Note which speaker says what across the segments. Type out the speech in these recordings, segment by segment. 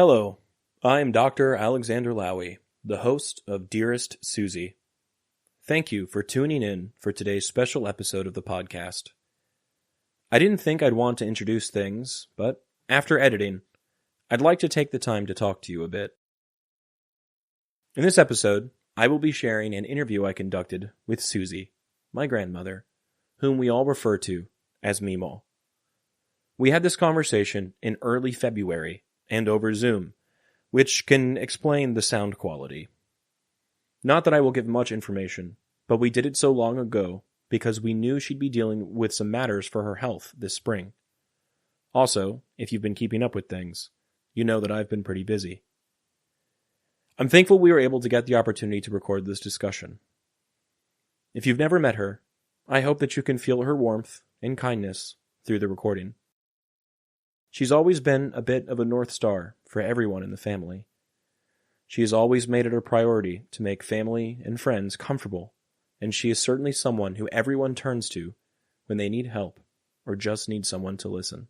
Speaker 1: Hello, I'm Dr. Alexander Lowie, the host of Dearest Suzie. Thank you for tuning in for today's special episode of the podcast. I didn't think I'd want to introduce things, but after editing, I'd like to take the time to talk to you a bit. In this episode, I will be sharing an interview I conducted with Suzie, my grandmother, whom we all refer to as Mema. We had this conversation in early February and over Zoom, which can explain the sound quality. Not that I will give much information, but we did it so long ago because we knew she'd be dealing with some matters for her health this spring. Also, if you've been keeping up with things, you know that I've been pretty busy. I'm thankful we were able to get the opportunity to record this discussion. If you've never met her, I hope that you can feel her warmth and kindness through the recording. She's always been a bit of a North Star for everyone in the family. She has always made it a priority to make family and friends comfortable, and she is certainly someone who everyone turns to when they need help or just need someone to listen.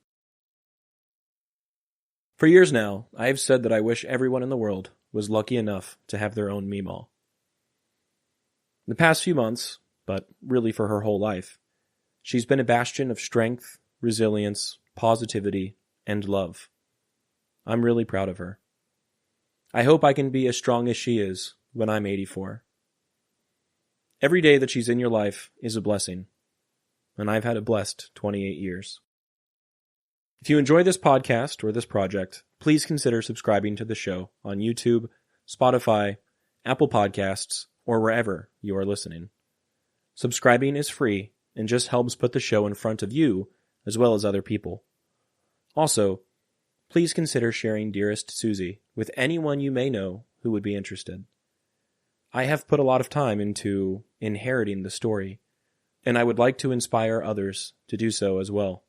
Speaker 1: For years now, I have said that I wish everyone in the world was lucky enough to have their own Mema. The past few months, but really for her whole life, she's been a bastion of strength, resilience, positivity, and love. I'm really proud of her. I hope I can be as strong as she is when I'm 84. Every day that she's in your life is a blessing, and I've had a blessed 28 years. If you enjoy this podcast or this project, please consider subscribing to the show on YouTube, Spotify, Apple Podcasts, or wherever you are listening. Subscribing is free and just helps put the show in front of you as well as other people. Also, please consider sharing Dearest Suzie with anyone you may know who would be interested. I have put a lot of time into inheriting the story, and I would like to inspire others to do so as well.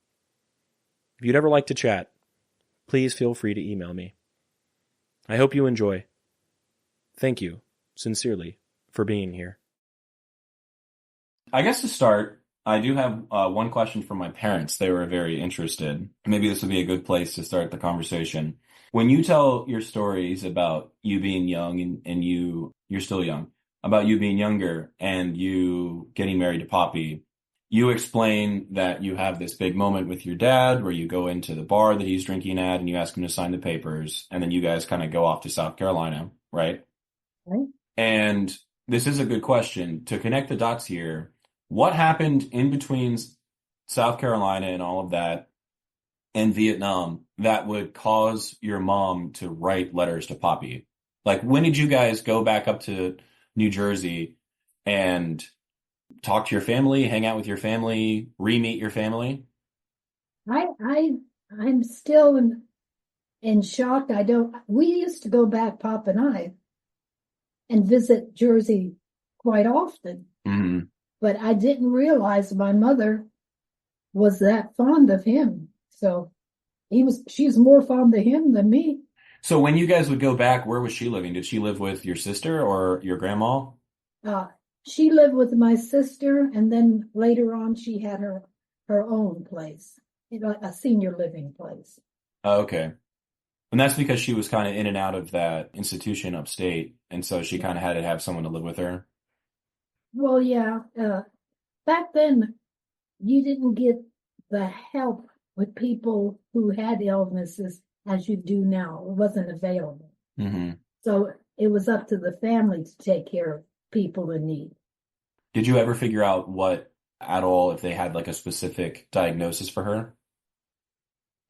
Speaker 1: If you'd ever like to chat, please feel free to email me. I hope you enjoy. Thank you, sincerely, for being here. I guess to start, I do have one question from my parents. They were very interested. Maybe this would be a good place to start the conversation. When you tell your stories about you being young and you're still young, about you being younger and you getting married to Popi, you explain that you have this big moment with your dad where you go into the bar that he's drinking at and you ask him to sign the papers, and then you guys kind of go off to South Carolina, right?
Speaker 2: Right.
Speaker 1: And this is a good question. To connect the dots here, what happened in between South Carolina and all of that and Vietnam that would cause your mom to write letters to Popi? Like, when did you guys go back up to New Jersey and talk to your family, hang out with your family, re-meet your family?
Speaker 2: I'm still in shock. We used to go back, Pop and I, and visit Jersey quite often.
Speaker 1: Mm-hmm.
Speaker 2: But I didn't realize my mother was that fond of him. So she's more fond of him than me.
Speaker 1: So when you guys would go back, where was she living? Did she live with your sister or your grandma?
Speaker 2: She lived with my sister, and then later on she had her own place, a senior living place.
Speaker 1: Oh, okay. And that's because she was kind of in and out of that institution upstate, and so she kind of had to have someone to live with her.
Speaker 2: Well, yeah. Back then, you didn't get the help with people who had illnesses as you do now. It wasn't available.
Speaker 1: Mm-hmm.
Speaker 2: So it was up to the family to take care of people in need.
Speaker 1: Did you ever figure out at all, if they had like a specific diagnosis for her?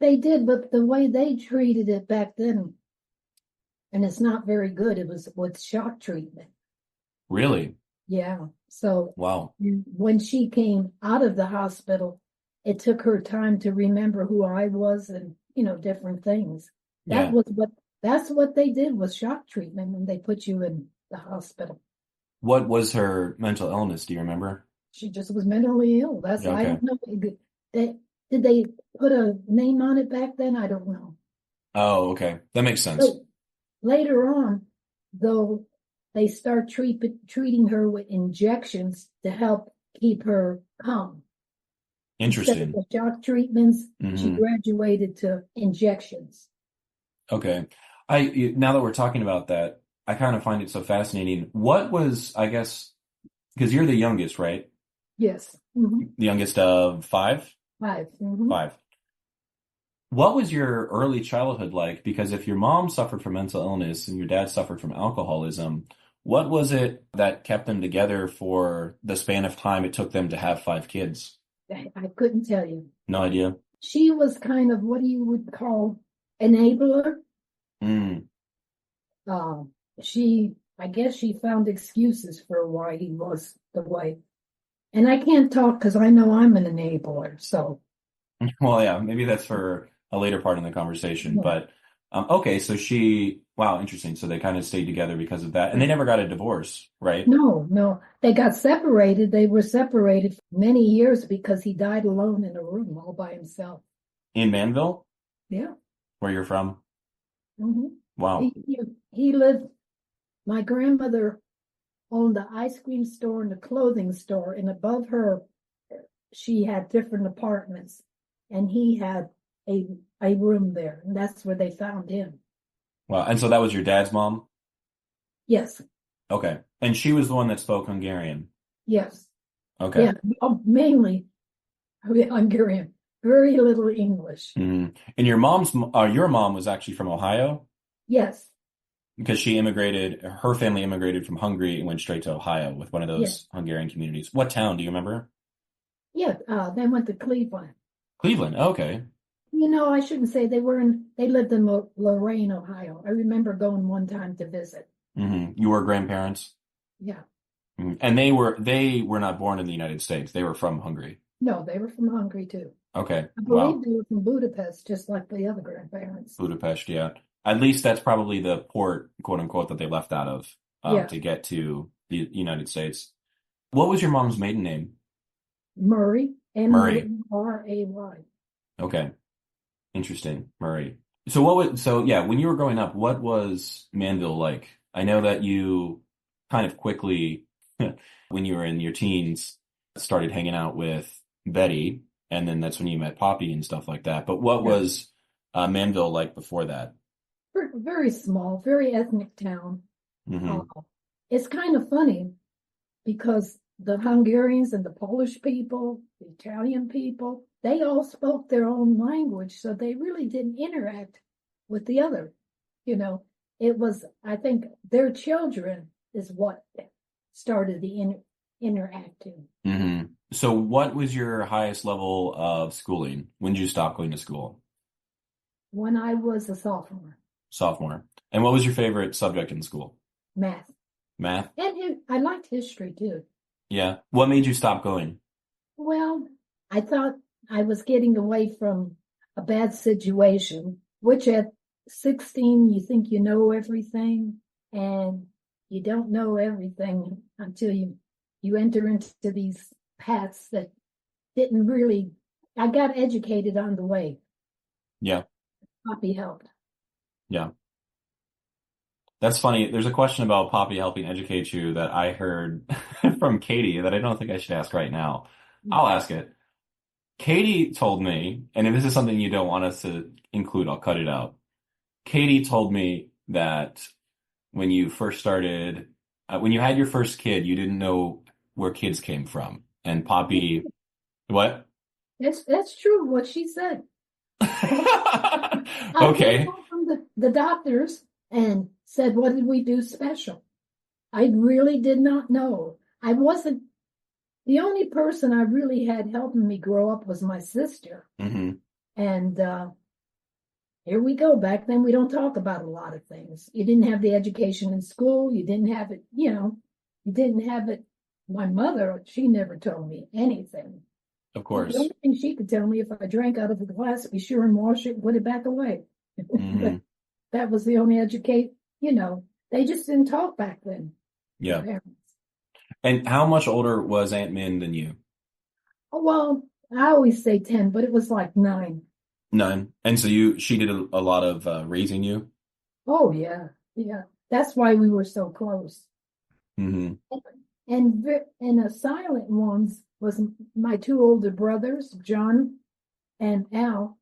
Speaker 2: They did, but the way they treated it back then, and it's not very good, it was with shock treatment.
Speaker 1: Really?
Speaker 2: Yeah. So
Speaker 1: wow.
Speaker 2: When she came out of the hospital, it took her time to remember who I was and, different things. That's what they did was shock treatment when they put you in the hospital.
Speaker 1: What was her mental illness? Do you remember?
Speaker 2: She just was mentally ill. I don't know. Did they put a name on it back then? I don't know.
Speaker 1: Oh, okay. That makes sense.
Speaker 2: So, later on, though, they start treating her with injections to help keep her calm.
Speaker 1: Interesting.
Speaker 2: Instead of the shock treatments,
Speaker 1: Mm-hmm.
Speaker 2: she graduated to injections.
Speaker 1: Okay. Now that we're talking about that, I kind of find it so fascinating. What was, I guess, because you're the youngest, right?
Speaker 2: Yes.
Speaker 1: The youngest of five?
Speaker 2: 5.
Speaker 1: Five. What was your early childhood like? Because if your mom suffered from mental illness and your dad suffered from alcoholism, what was it that kept them together for the span of time it took them to have 5 kids?
Speaker 2: I couldn't tell you.
Speaker 1: No idea.
Speaker 2: She was kind of what you would call enabler.
Speaker 1: Mm.
Speaker 2: I guess she found excuses for why he was the way. And I can't talk because I know I'm an enabler. So,
Speaker 1: Well, yeah, maybe that's for a later part in the conversation.
Speaker 2: yeah.
Speaker 1: But okay, so wow, interesting. So they kind of stayed together because of that, and they never got a divorce, right?
Speaker 2: No, they got separated. They were separated for many years because he died alone in a room all by himself.
Speaker 1: In Manville,
Speaker 2: Yeah.
Speaker 1: where you're from.
Speaker 2: hmm
Speaker 1: Wow.
Speaker 2: He lived, my grandmother owned the ice cream store and the clothing store, and above her, she had different apartments, and he had a room there, and that's where they found him.
Speaker 1: Wow. And so that was your dad's mom?
Speaker 2: Yes,
Speaker 1: Okay. And she was the one that spoke Hungarian.
Speaker 2: yes,
Speaker 1: Okay.
Speaker 2: yeah, mainly Hungarian, very little English.
Speaker 1: And your mom was actually from Ohio?
Speaker 2: Yes,
Speaker 1: Because her family immigrated from Hungary and went straight to Ohio with one of those Hungarian communities. What town do you remember?
Speaker 2: yeah, they went to Cleveland.
Speaker 1: Cleveland. Okay.
Speaker 2: I shouldn't say they lived in Lorain, Ohio. I remember going one time to visit.
Speaker 1: Your grandparents?
Speaker 2: Yeah.
Speaker 1: And they were not born in the United States. They were from Hungary.
Speaker 2: No, they were from Hungary too.
Speaker 1: Okay.
Speaker 2: I
Speaker 1: Wow.
Speaker 2: believe they were from Budapest, just like the other grandparents.
Speaker 1: Budapest, yeah. At least that's probably the port, quote unquote, that they left out of to get to the United States. What was your mom's maiden name?
Speaker 2: Murray,
Speaker 1: Murray.
Speaker 2: Murray.
Speaker 1: Okay. Interesting. Murray. So yeah, when you were growing up, what was Manville like? I know that you kind of quickly, when you were in your teens, started hanging out with Betty, and then that's when you met Poppy and stuff like that. But what was Manville like before that?
Speaker 2: Very small, very ethnic town.
Speaker 1: Mm-hmm.
Speaker 2: It's kind of funny because the Hungarians and the Polish people, the Italian people, they all spoke their own language, so they really didn't interact with the other. It was, I think, their children is what started the interacting.
Speaker 1: Mm-hmm. So what was your highest level of schooling? When did you stop going to school?
Speaker 2: When I was a sophomore.
Speaker 1: Sophomore. And what was your favorite subject in school?
Speaker 2: Math.
Speaker 1: Math?
Speaker 2: And I liked history too.
Speaker 1: Yeah. What made you stop going?
Speaker 2: Well, I thought I was getting away from a bad situation, which at 16, you think you know everything, and you don't know everything until you enter into these paths that didn't really, I got educated on the way.
Speaker 1: Yeah.
Speaker 2: Poppy helped.
Speaker 1: Yeah. That's funny. There's a question about Poppy helping educate you that I heard from Katie that I don't think I should ask right now. I'll ask it. Katie told me, and if this is something you don't want us to include, I'll cut it out. Katie told me that when you first started, when you had your first kid, you didn't know where kids came from. And Poppy, what?
Speaker 2: That's true, what she said.
Speaker 1: Okay.
Speaker 2: I came from the doctors and said, what did we do special? I really did not know. I wasn't, the only person I really had helping me grow up was my sister.
Speaker 1: Mm-hmm.
Speaker 2: And here we go. Back then, we don't talk about a lot of things. You didn't have the education in school. You didn't have it, you didn't have it. My mother, she never told me anything.
Speaker 1: Of course.
Speaker 2: The only thing she could tell me, if I drank out of the glass, be sure and wash it, put it back away.
Speaker 1: Mm-hmm.
Speaker 2: That was the only they just didn't talk back then.
Speaker 1: Yeah. And how much older was Aunt Min than you?
Speaker 2: Oh, well, I always say 10, but it was like 9.
Speaker 1: 9. And so she did a lot of raising you?
Speaker 2: Oh, yeah. Yeah. That's why we were so close.
Speaker 1: Mm-hmm.
Speaker 2: And the silent ones was my 2 older brothers, John and Al.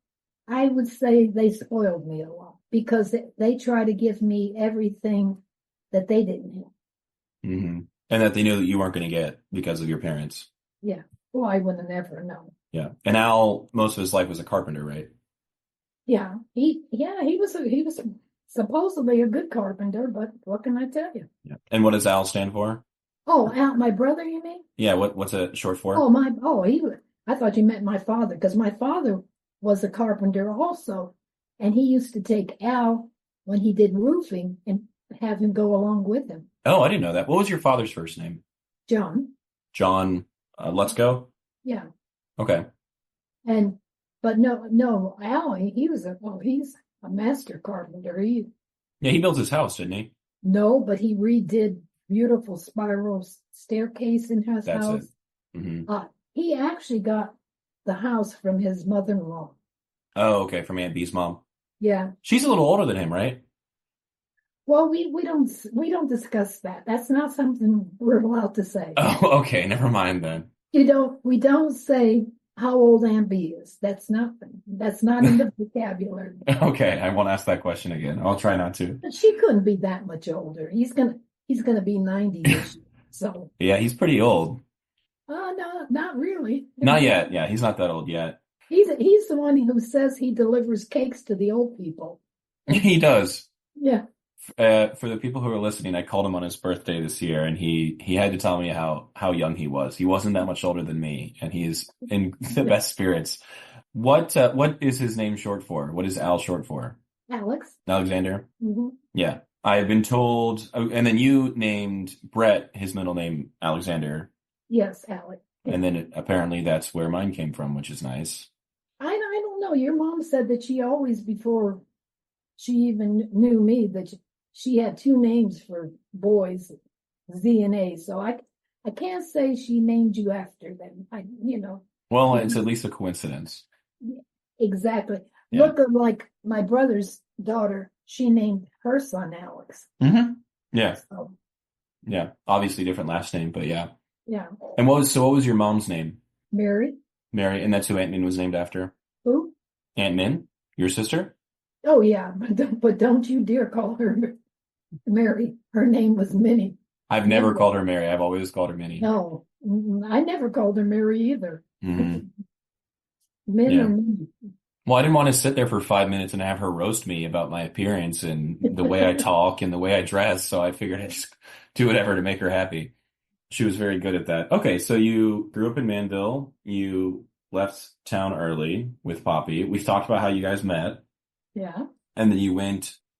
Speaker 2: I would say they spoiled me a lot. because they try to give me everything that they didn't have.
Speaker 1: Mm-hmm. And that they knew that you weren't going to get because of your parents.
Speaker 2: Yeah. Well, I would have never known.
Speaker 1: Yeah. And Al, most of his life was a carpenter, right?
Speaker 2: Yeah. He was supposedly a good carpenter, but what can I tell you?
Speaker 1: Yeah. And what does Al stand for?
Speaker 2: Oh, Al, my brother, you mean?
Speaker 1: Yeah. What's it short for?
Speaker 2: I thought you meant my father, because my father was a carpenter also. And he used to take Al when he did roofing and have him go along with him.
Speaker 1: Oh, I didn't know that. What was your father's first name?
Speaker 2: John.
Speaker 1: John, let's go.
Speaker 2: Yeah.
Speaker 1: Okay.
Speaker 2: But no, Al, he's a master carpenter.
Speaker 1: Yeah, he built his house, didn't he?
Speaker 2: No, but he redid beautiful spiral staircase in his
Speaker 1: That's
Speaker 2: house.
Speaker 1: it. Mm-hmm.
Speaker 2: He actually got the house from his mother-in-law.
Speaker 1: Oh, okay, from Aunt B's mom.
Speaker 2: Yeah.
Speaker 1: She's a little older than him, right?
Speaker 2: Well, we don't discuss that. That's not something we're allowed to say.
Speaker 1: Oh, okay, never mind then.
Speaker 2: We don't say how old Aunt B is. That's not in the vocabulary.
Speaker 1: Okay, I won't ask that question again. I'll try not to.
Speaker 2: But she couldn't be that much older. He's gonna be 90 this year. So
Speaker 1: Yeah, he's pretty old.
Speaker 2: no, not really.
Speaker 1: Not yet. Yeah, he's not that old yet.
Speaker 2: He's the one who says he delivers cakes to the old people.
Speaker 1: He does.
Speaker 2: Yeah.
Speaker 1: For the people who are listening, I called him on his birthday this year, and he had to tell me how young he was. He wasn't that much older than me, and he's in the best spirits. What is his name short for? What is Al short for?
Speaker 2: Alex.
Speaker 1: Alexander?
Speaker 2: Mm-hmm.
Speaker 1: Yeah. I've been told, and then you named Brett, his middle name, Alexander.
Speaker 2: Yes, Alex.
Speaker 1: And then apparently that's where mine came from, which is nice.
Speaker 2: I don't know. Your mom said that she always, before she even knew me, that she had two names for boys, Z and A. So I can't say she named you after them.
Speaker 1: Well, it's at least a coincidence.
Speaker 2: Exactly.
Speaker 1: Yeah.
Speaker 2: Look like my brother's daughter. She named her son Alex.
Speaker 1: Mm-hmm. Yeah.
Speaker 2: So,
Speaker 1: yeah. Obviously different last name, but yeah.
Speaker 2: Yeah.
Speaker 1: And what was your mom's name?
Speaker 2: Mary.
Speaker 1: Mary, and that's who Aunt Min was named after?
Speaker 2: Who?
Speaker 1: Aunt Min? Your sister?
Speaker 2: Oh yeah, but don't you dare call her Mary. Her name was Minnie.
Speaker 1: I've never called her Mary. I've always called her Minnie.
Speaker 2: No, I never called her Mary either.
Speaker 1: Mm-hmm.
Speaker 2: Min or Minnie.
Speaker 1: Well, I didn't want to sit there for 5 minutes and have her roast me about my appearance and the way I talk and the way I dress, so I figured I'd just do whatever to make her happy. She was very good at that. Okay, so you grew up in Manville. You left town early with Popi. We've talked about how you guys met.
Speaker 2: Yeah.
Speaker 1: And then you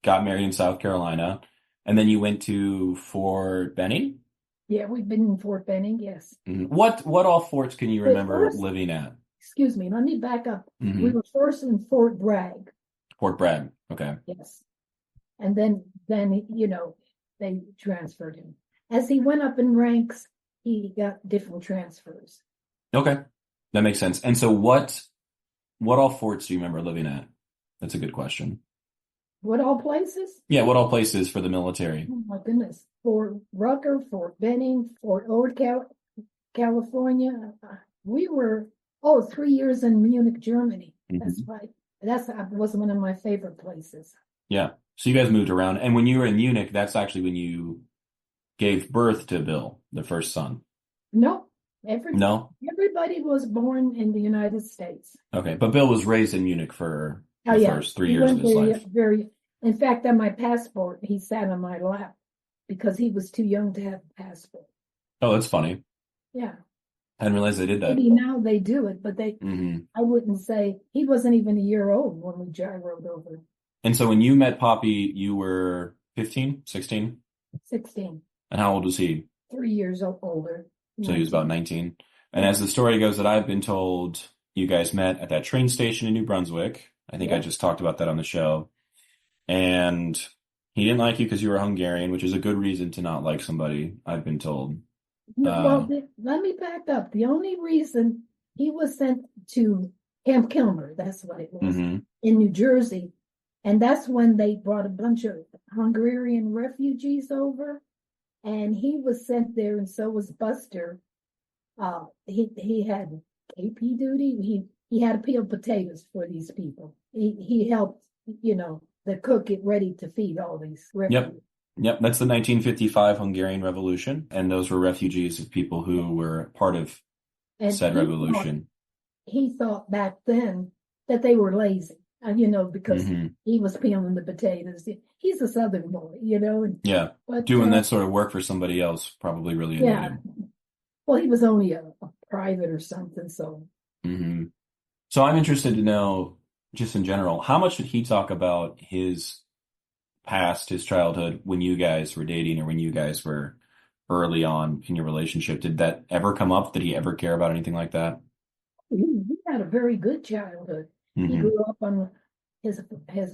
Speaker 1: got married in South Carolina. And then you went to Fort Benning?
Speaker 2: Yeah, we've been in Fort Benning, yes.
Speaker 1: Mm-hmm. What all forts can you remember living at?
Speaker 2: Excuse me, let me back up.
Speaker 1: Mm-hmm.
Speaker 2: We were first in Fort Bragg.
Speaker 1: Fort Bragg, okay.
Speaker 2: Yes. And then they transferred him. As he went up in ranks, he got different transfers.
Speaker 1: Okay, that makes sense. And so what all forts do you remember living at? That's a good question.
Speaker 2: What all places?
Speaker 1: Yeah, what all places for the military?
Speaker 2: Oh my goodness. Fort Rucker, Fort Benning, Fort Ord, California. We were 3 years in Munich, Germany.
Speaker 1: Mm-hmm.
Speaker 2: That's right. That was one of my favorite places.
Speaker 1: Yeah. So you guys moved around. And when you were in Munich, that's actually when you gave birth to Bill, the first son.
Speaker 2: No.
Speaker 1: Everybody
Speaker 2: was born in the United States.
Speaker 1: Okay. But Bill was raised in Munich for the first 3 years of his life.
Speaker 2: In fact, on my passport, he sat on my lap because he was too young to have a passport.
Speaker 1: Oh, that's funny.
Speaker 2: Yeah.
Speaker 1: I didn't realize they did that.
Speaker 2: Maybe now they do it, but
Speaker 1: Mm-hmm.
Speaker 2: I wouldn't say, he wasn't even a year old when we gyroed over.
Speaker 1: And so when you met Popi, you were 15, 16?
Speaker 2: 16.
Speaker 1: And how old was he?
Speaker 2: 3 years older.
Speaker 1: So he was about 19. And as the story goes that I've been told, you guys met at that train station in New Brunswick. I think I just talked about that on the show. And he didn't like you because you were Hungarian, which is a good reason to not like somebody, I've been told.
Speaker 2: Well, let me back up. The only reason he was sent to Camp Kilmer, that's what it was,
Speaker 1: mm-hmm.
Speaker 2: in New Jersey. And that's when they brought a bunch of Hungarian refugees over. And he was sent there, and so was Buster. He had KP duty. He had to peel potatoes for these people. He helped, the cook get ready to feed all these
Speaker 1: Yep.
Speaker 2: refugees.
Speaker 1: Yep. That's the 1955 Hungarian Revolution. And those were refugees of people who were part of
Speaker 2: And
Speaker 1: said revolution.
Speaker 2: He thought back then that they were lazy, because he was peeling the potatoes. He's a Southern boy, And,
Speaker 1: yeah. But, doing that sort of work for somebody else probably really annoyed him.
Speaker 2: Well, he was only a private or something, so.
Speaker 1: So I'm interested to know, just in general, how much did he talk about his past, his childhood, when you guys were dating or when you guys were early on in your relationship? Did that ever come up? Did he ever care about anything like that?
Speaker 2: He had a very good childhood. He grew up on his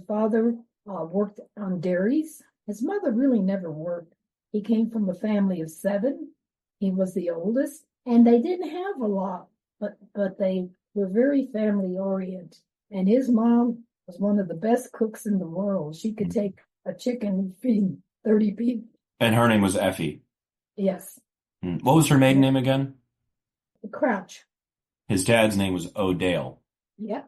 Speaker 2: father worked on dairies. His mother really never worked. He came from a family of 7. He was the oldest, and they didn't have a lot, but they were very family oriented. And his mom was one of the best cooks in the world. She could take a chicken and feed 30 people.
Speaker 1: And her name was Effie.
Speaker 2: Yes.
Speaker 1: What was her maiden name again?
Speaker 2: Crouch.
Speaker 1: His dad's name was O'Dale.
Speaker 2: Yeah.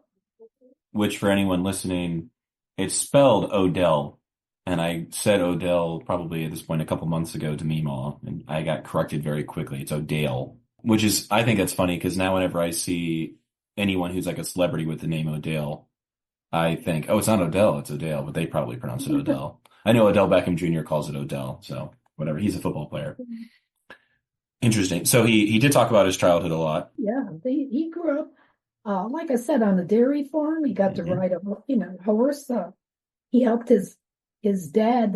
Speaker 1: Which, for anyone listening, it's spelled Odell. And I said Odell probably at this point a couple months ago to Mema, and I got corrected very quickly. It's O'Dale, which is, I think that's funny because now whenever I see anyone who's like a celebrity with the name Odell, I think, oh, it's not Odell, it's Odell, but they probably pronounce it Odell. I know Odell Beckham Jr. calls it Odell, so whatever. He's a football player. Interesting. So he did talk about his childhood a lot.
Speaker 2: Yeah, he grew up, like I said, on a dairy farm. He got to ride a horse. He helped his dad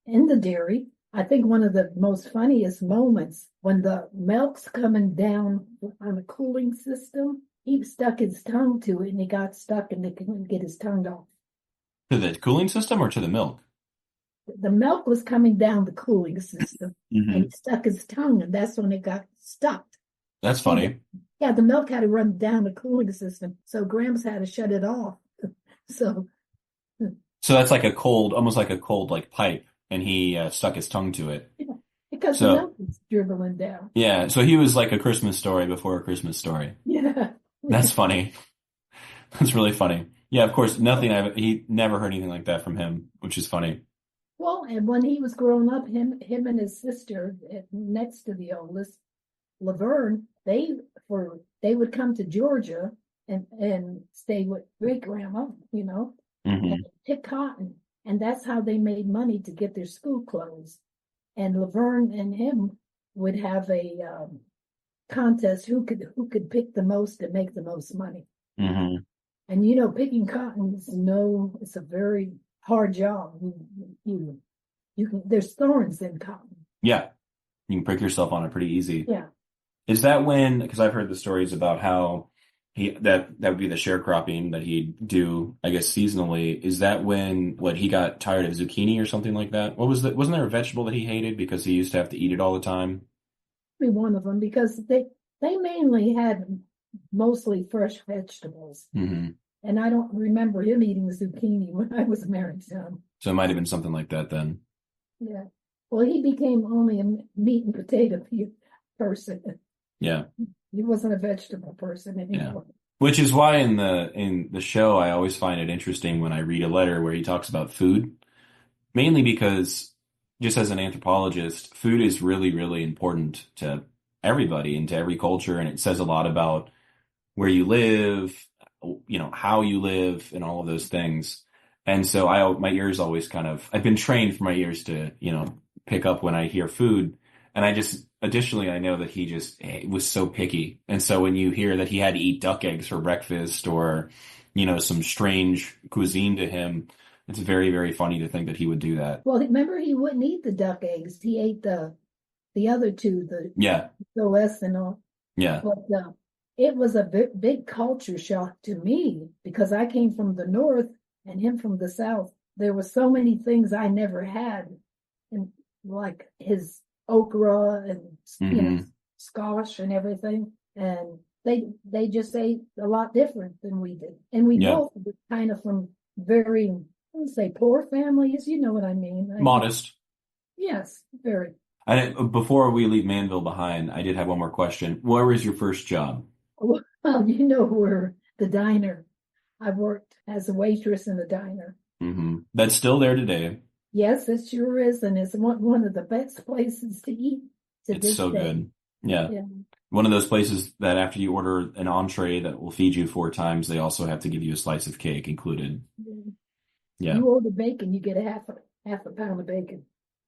Speaker 2: in the dairy. I think one of the most funniest moments when the milk's coming down on a cooling system, he stuck his tongue to it and he got stuck and they couldn't get his tongue off.
Speaker 1: To the cooling system or to the milk?
Speaker 2: The milk was coming down the cooling system and he stuck his tongue, and that's when it got stuck.
Speaker 1: That's funny.
Speaker 2: Yeah, the milk had to run down the cooling system, so Gramps had to shut it off. So
Speaker 1: that's like almost like a cold like pipe, and he stuck his tongue to it.
Speaker 2: Yeah, because the milk was dribbling down.
Speaker 1: Yeah, so he was like a Christmas story before a Christmas story.
Speaker 2: Yeah.
Speaker 1: That's funny. That's really funny. Yeah, of course, he never heard anything like that from him, which is funny.
Speaker 2: Well, and when he was growing up, him and his sister, next to the oldest, Laverne, they would come to Georgia and stay with great grandma, and pick cotton, and that's how they made money to get their school clothes. And Laverne and him would have a contest who could pick the most and make the most money. And picking cotton it's a very hard job. There's thorns in cotton.
Speaker 1: Yeah, you can prick yourself on it pretty easy.
Speaker 2: Yeah.
Speaker 1: Is that because I've heard the stories about how that would be the sharecropping that he'd do, I guess, seasonally. Is that when he got tired of zucchini or something like that? Wasn't there a vegetable that he hated because he used to have to eat it all the time?
Speaker 2: Be one of them, because they mainly had mostly fresh vegetables. And I don't remember him eating zucchini when I was married to him.
Speaker 1: So it might have been something like that then.
Speaker 2: Yeah. Well, he became only a meat and potato person.
Speaker 1: Yeah.
Speaker 2: He wasn't a vegetable person anymore.
Speaker 1: Yeah. Which is why in the show I always find it interesting when I read a letter where he talks about food. Mainly because, just as an anthropologist, food is really, really important to everybody and to every culture, and it says a lot about where you live, how you live, and all of those things. And so my ears always I've been trained for my ears to, pick up when I hear food. And additionally, I know that he was so picky. And so when you hear that he had to eat duck eggs for breakfast or, some strange cuisine to him, it's very, very funny to think that he would do that.
Speaker 2: Well, remember, he wouldn't eat the duck eggs. He ate the other two, the OS and all.
Speaker 1: Yeah.
Speaker 2: But it was a big culture shock to me because I came from the north and him from the south. There were so many things I never had, and like his okra and squash and everything, and they just ate a lot different than we did, and we both were kind of from very, I wouldn't say poor families, you know what I mean?
Speaker 1: Modest.
Speaker 2: Yes, very.
Speaker 1: Before we leave Manville behind, I did have one more question. Where was your first job?
Speaker 2: Well, where the diner. I worked as a waitress in the diner.
Speaker 1: That's still there today.
Speaker 2: Yes, it sure is, and it's one of the best places to eat to
Speaker 1: It's
Speaker 2: this
Speaker 1: so
Speaker 2: day.
Speaker 1: good. Yeah.
Speaker 2: Yeah.
Speaker 1: One of those places that after you order an entree that will feed you 4 times, they also have to give you a slice of cake included. Yeah.
Speaker 2: You order bacon, you get half a pound of bacon.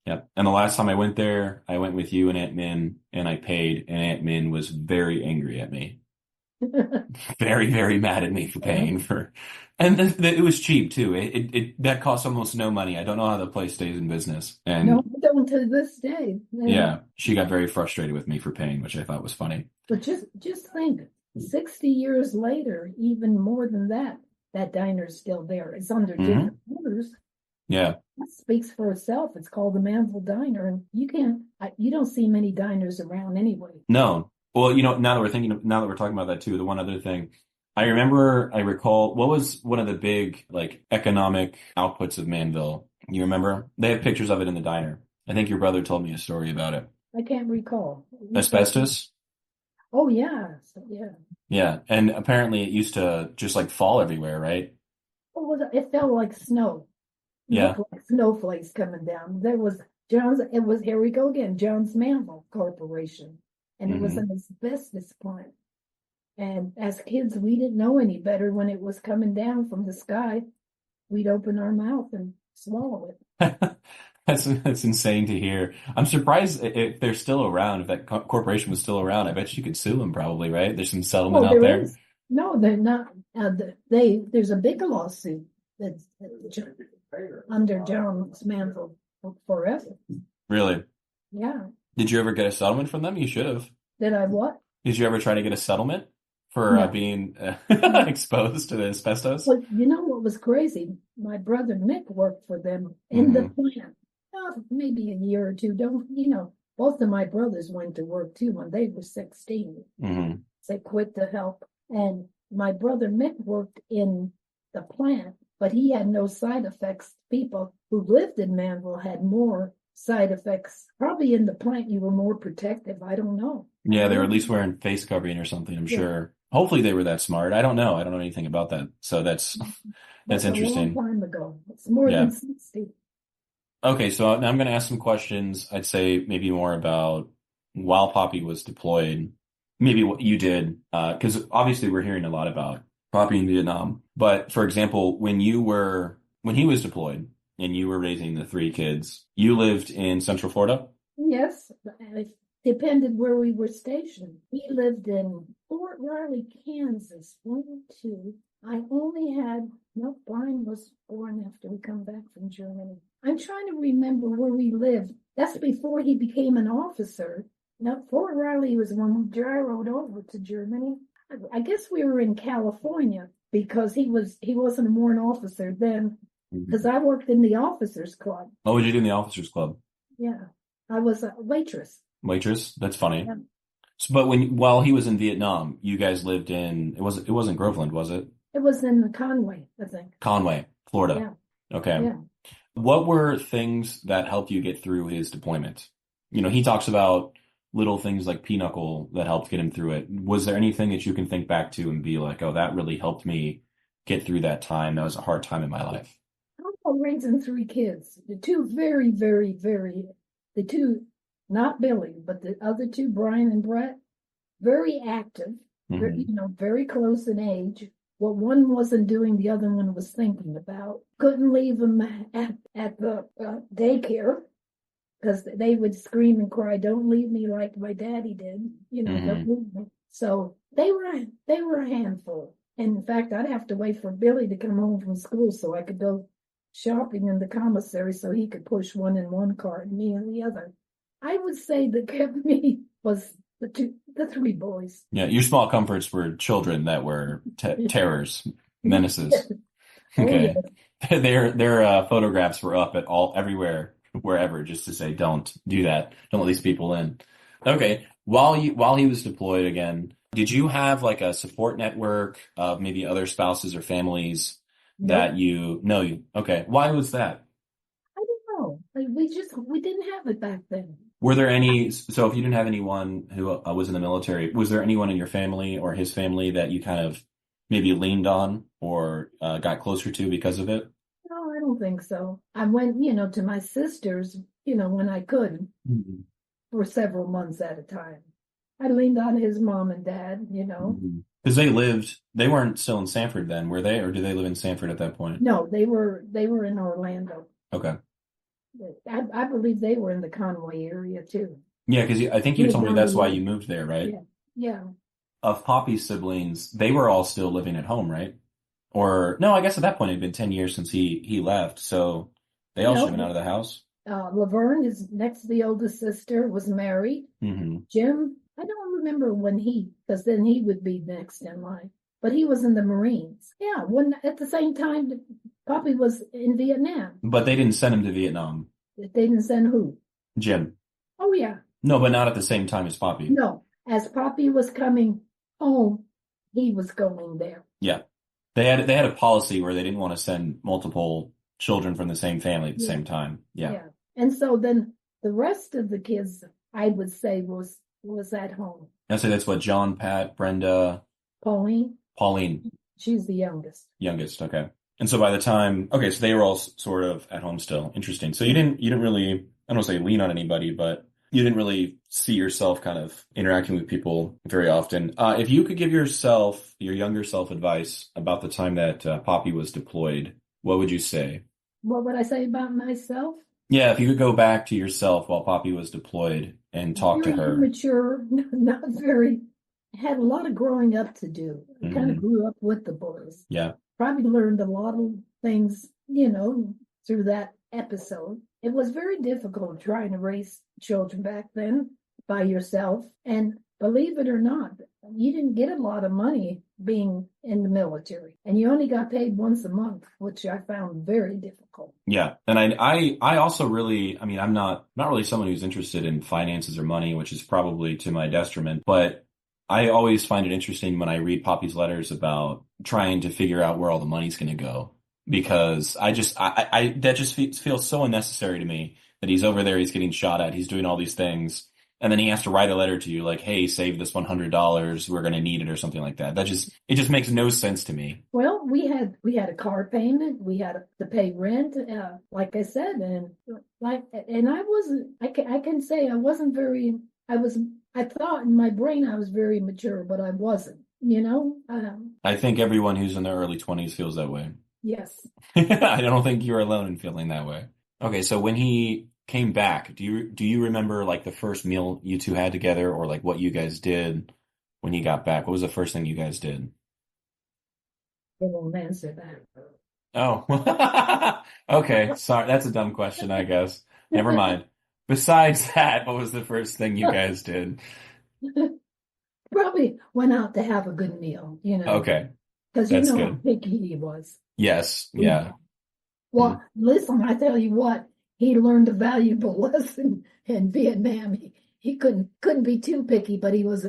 Speaker 1: Yep. And the last time I went there, I went with you and Aunt Min, and I paid, and Aunt Min was very angry at me. Very, very mad at me for paying for, and it was cheap too. That cost almost no money. I don't know how the place stays in business. And
Speaker 2: No, I don't to this day.
Speaker 1: yeah, she got very frustrated with me for paying, which I thought was funny.
Speaker 2: But just think, 60 years later, even more than that, that diner's still there. It's under different owners.
Speaker 1: Yeah.
Speaker 2: That speaks for itself. It's called the Manville Diner, and you don't see many diners around anyway.
Speaker 1: No. Well, now that we're talking about that too, the one other thing, I recall, what was one of the big, like, economic outputs of Manville? You remember? They have pictures of it in the diner. I think your brother told me a story about it.
Speaker 2: I can't recall.
Speaker 1: Asbestos?
Speaker 2: Oh, yeah. Yeah.
Speaker 1: Yeah. And apparently it used to just, like, fall everywhere, right?
Speaker 2: It felt like snow.
Speaker 1: Yeah.
Speaker 2: Like snowflakes coming down. Here we go again, Jones Manville Corporation. And it was an asbestos plant. And as kids, we didn't know any better. When it was coming down from the sky, we'd open our mouth and swallow it.
Speaker 1: That's insane to hear. I'm surprised if they're still around. If that corporation was still around, I bet you could sue them probably, right? There's some settlement out there.
Speaker 2: Is. No, they're not. There's a big lawsuit that's under Jones Manville forever.
Speaker 1: Really?
Speaker 2: Yeah.
Speaker 1: Did you ever get a settlement from them? You should have.
Speaker 2: Did I what?
Speaker 1: Did you ever try to get a settlement for being exposed to the asbestos?
Speaker 2: Well, you know what was crazy? My brother Mick worked for them in the plant. Maybe a year or two. Both of my brothers went to work too when they were 16. They quit to help. And my brother Mick worked in the plant, but he had no side effects. People who lived in Manville had more side effects. Probably in the plant you were more protective. I don't know.
Speaker 1: Yeah, they were at least wearing face covering or something, I'm sure. Hopefully they were that smart. I don't know. I don't know anything about that. So that's interesting.
Speaker 2: A long time ago. It's more than 60.
Speaker 1: Okay, so now I'm going to ask some questions. I'd say maybe more about while Poppy was deployed, maybe what you did, because obviously we're hearing a lot about Poppy in Vietnam. But for example, when he was deployed and you were raising the 3 kids, you lived in Central Florida?
Speaker 2: Yes, it depended where we were stationed. He lived in Fort Riley, Kansas. 1, 2. Brian was born after we come back from Germany. I'm trying to remember where we lived. That's before he became an officer. Now, Fort Riley was when we gyroed over to Germany. I guess we were in California because he wasn't a warrant officer then, because I worked in the officers club.
Speaker 1: What would you do in the officers club?
Speaker 2: Yeah, I was a waitress.
Speaker 1: Waitress? That's funny.
Speaker 2: Yeah.
Speaker 1: So, but while he was in Vietnam, you guys lived in, it wasn't Groveland, was it?
Speaker 2: It was in Conway, I think.
Speaker 1: Conway, Florida.
Speaker 2: Yeah.
Speaker 1: Okay.
Speaker 2: Yeah.
Speaker 1: What were things that helped you get through his deployment? He talks about little things like Pinochle that helped get him through it. Was there anything that you can think back to and be like, oh, that really helped me get through that time? That was a hard time in my life.
Speaker 2: I'm raising 3 kids. The 2 very, very, the 2, not Billy, but the other 2, Brian and Brett, very active, very close in age. What one wasn't doing, the other one was thinking about. Couldn't leave them at the daycare because they would scream and cry, "Don't leave me like my daddy did." Don't leave me. So they were a handful. And in fact, I'd have to wait for Billy to come home from school so I could go shopping in the commissary so he could push one in one cart and me in the other. I would say that kept me was the 3 boys.
Speaker 1: Yeah, your small comforts were children that were terrors, menaces. Okay, their photographs were up everywhere, wherever, just to say, don't do that. Don't let these people in. Okay, while he was deployed again, did you have like a support network of maybe other spouses or families that okay? Why was that?
Speaker 2: I don't know. We didn't have it back then.
Speaker 1: Were there so if you didn't have anyone who was in the military, was there anyone in your family or his family that you kind of maybe leaned on or got closer to because of it?
Speaker 2: No, I don't think so. I went, to my sister's, when I could
Speaker 1: Mhm.
Speaker 2: for several months at a time. I leaned on his mom and dad,
Speaker 1: Because they weren't still in Sanford then, were they? Or did they live in Sanford at that point?
Speaker 2: No, they were in Orlando.
Speaker 1: Okay.
Speaker 2: I believe they were in the Conway area too.
Speaker 1: Yeah, because I think you
Speaker 2: Moved
Speaker 1: told me
Speaker 2: down
Speaker 1: that's
Speaker 2: the
Speaker 1: why
Speaker 2: road.
Speaker 1: you moved there, right?
Speaker 2: Yeah, yeah.
Speaker 1: Of Poppy's siblings, they were all still living at home, right? Or no, I guess at that point it had been 10 years since he left, so they all should have been
Speaker 2: No,
Speaker 1: out of the house.
Speaker 2: Laverne, is next to the oldest sister, was married.
Speaker 1: Hmm.
Speaker 2: Jim, I don't remember because then he would be next in line. But he was in the Marines. Yeah, when at the same time, Poppy was in Vietnam.
Speaker 1: But they didn't send him to Vietnam.
Speaker 2: They didn't send who?
Speaker 1: Jim.
Speaker 2: Oh, yeah.
Speaker 1: No, but not at the same time as Poppy.
Speaker 2: No, as Poppy was coming home, he was going there.
Speaker 1: Yeah. They had a policy where they didn't want to send multiple children from the same family at the same time. Yeah.
Speaker 2: Yeah. And so then the rest of the kids, I would say, was at home.
Speaker 1: I'd say that's what John, Pat, Brenda,
Speaker 2: Pauline, she's the
Speaker 1: youngest. Okay. And so by the time, okay, so they were all sort of at home still. Interesting. So you didn't really, I don't want to say lean on anybody, but you didn't really see yourself kind of interacting with people very often. If you could give your younger self advice about the time that Poppy was deployed, what would you say?
Speaker 2: What would I say about myself?
Speaker 1: Yeah, if you could go back to yourself while Poppy was deployed and talk to her.
Speaker 2: Immature, not very, had a lot of growing up to do. I kind of grew up with the boys.
Speaker 1: Yeah.
Speaker 2: Probably learned a lot of things, through that episode. It was very difficult trying to raise children back then by yourself. And believe it or not, you didn't get a lot of money being in the military. And you only got paid once a month, which I found very difficult.
Speaker 1: Yeah. And I also really, I mean, I'm not really someone who's interested in finances or money, which is probably to my detriment, but I always find it interesting when I read Poppy's letters about trying to figure out where all the money's going to go, because that just feels so unnecessary to me that he's over there, he's getting shot at, he's doing all these things, and then he has to write a letter to you like, hey, save this $100, we're going to need it, or something like that. It just makes no sense to me.
Speaker 2: Well, we had a car payment, we had to pay rent, like I said, and I can say I wasn't very, I thought in my brain I was very mature, but I wasn't,
Speaker 1: I think everyone who's in their early 20s feels that way.
Speaker 2: Yes.
Speaker 1: I don't think you're alone in feeling that way. Okay, so when he came back, do you remember like the first meal you two had together, or like what you guys did when he got back? What was the first thing you guys did?
Speaker 2: I won't answer that.
Speaker 1: Oh, okay. Sorry, that's a dumb question, I guess. Never mind. Besides that, what was the first thing you guys did?
Speaker 2: Probably went out to have a good meal,
Speaker 1: Okay,
Speaker 2: because
Speaker 1: that's
Speaker 2: how
Speaker 1: good.
Speaker 2: picky he was.
Speaker 1: Yes, yeah.
Speaker 2: Well, listen, I tell you what, he learned a valuable lesson in Vietnam. He couldn't be too picky, but he was,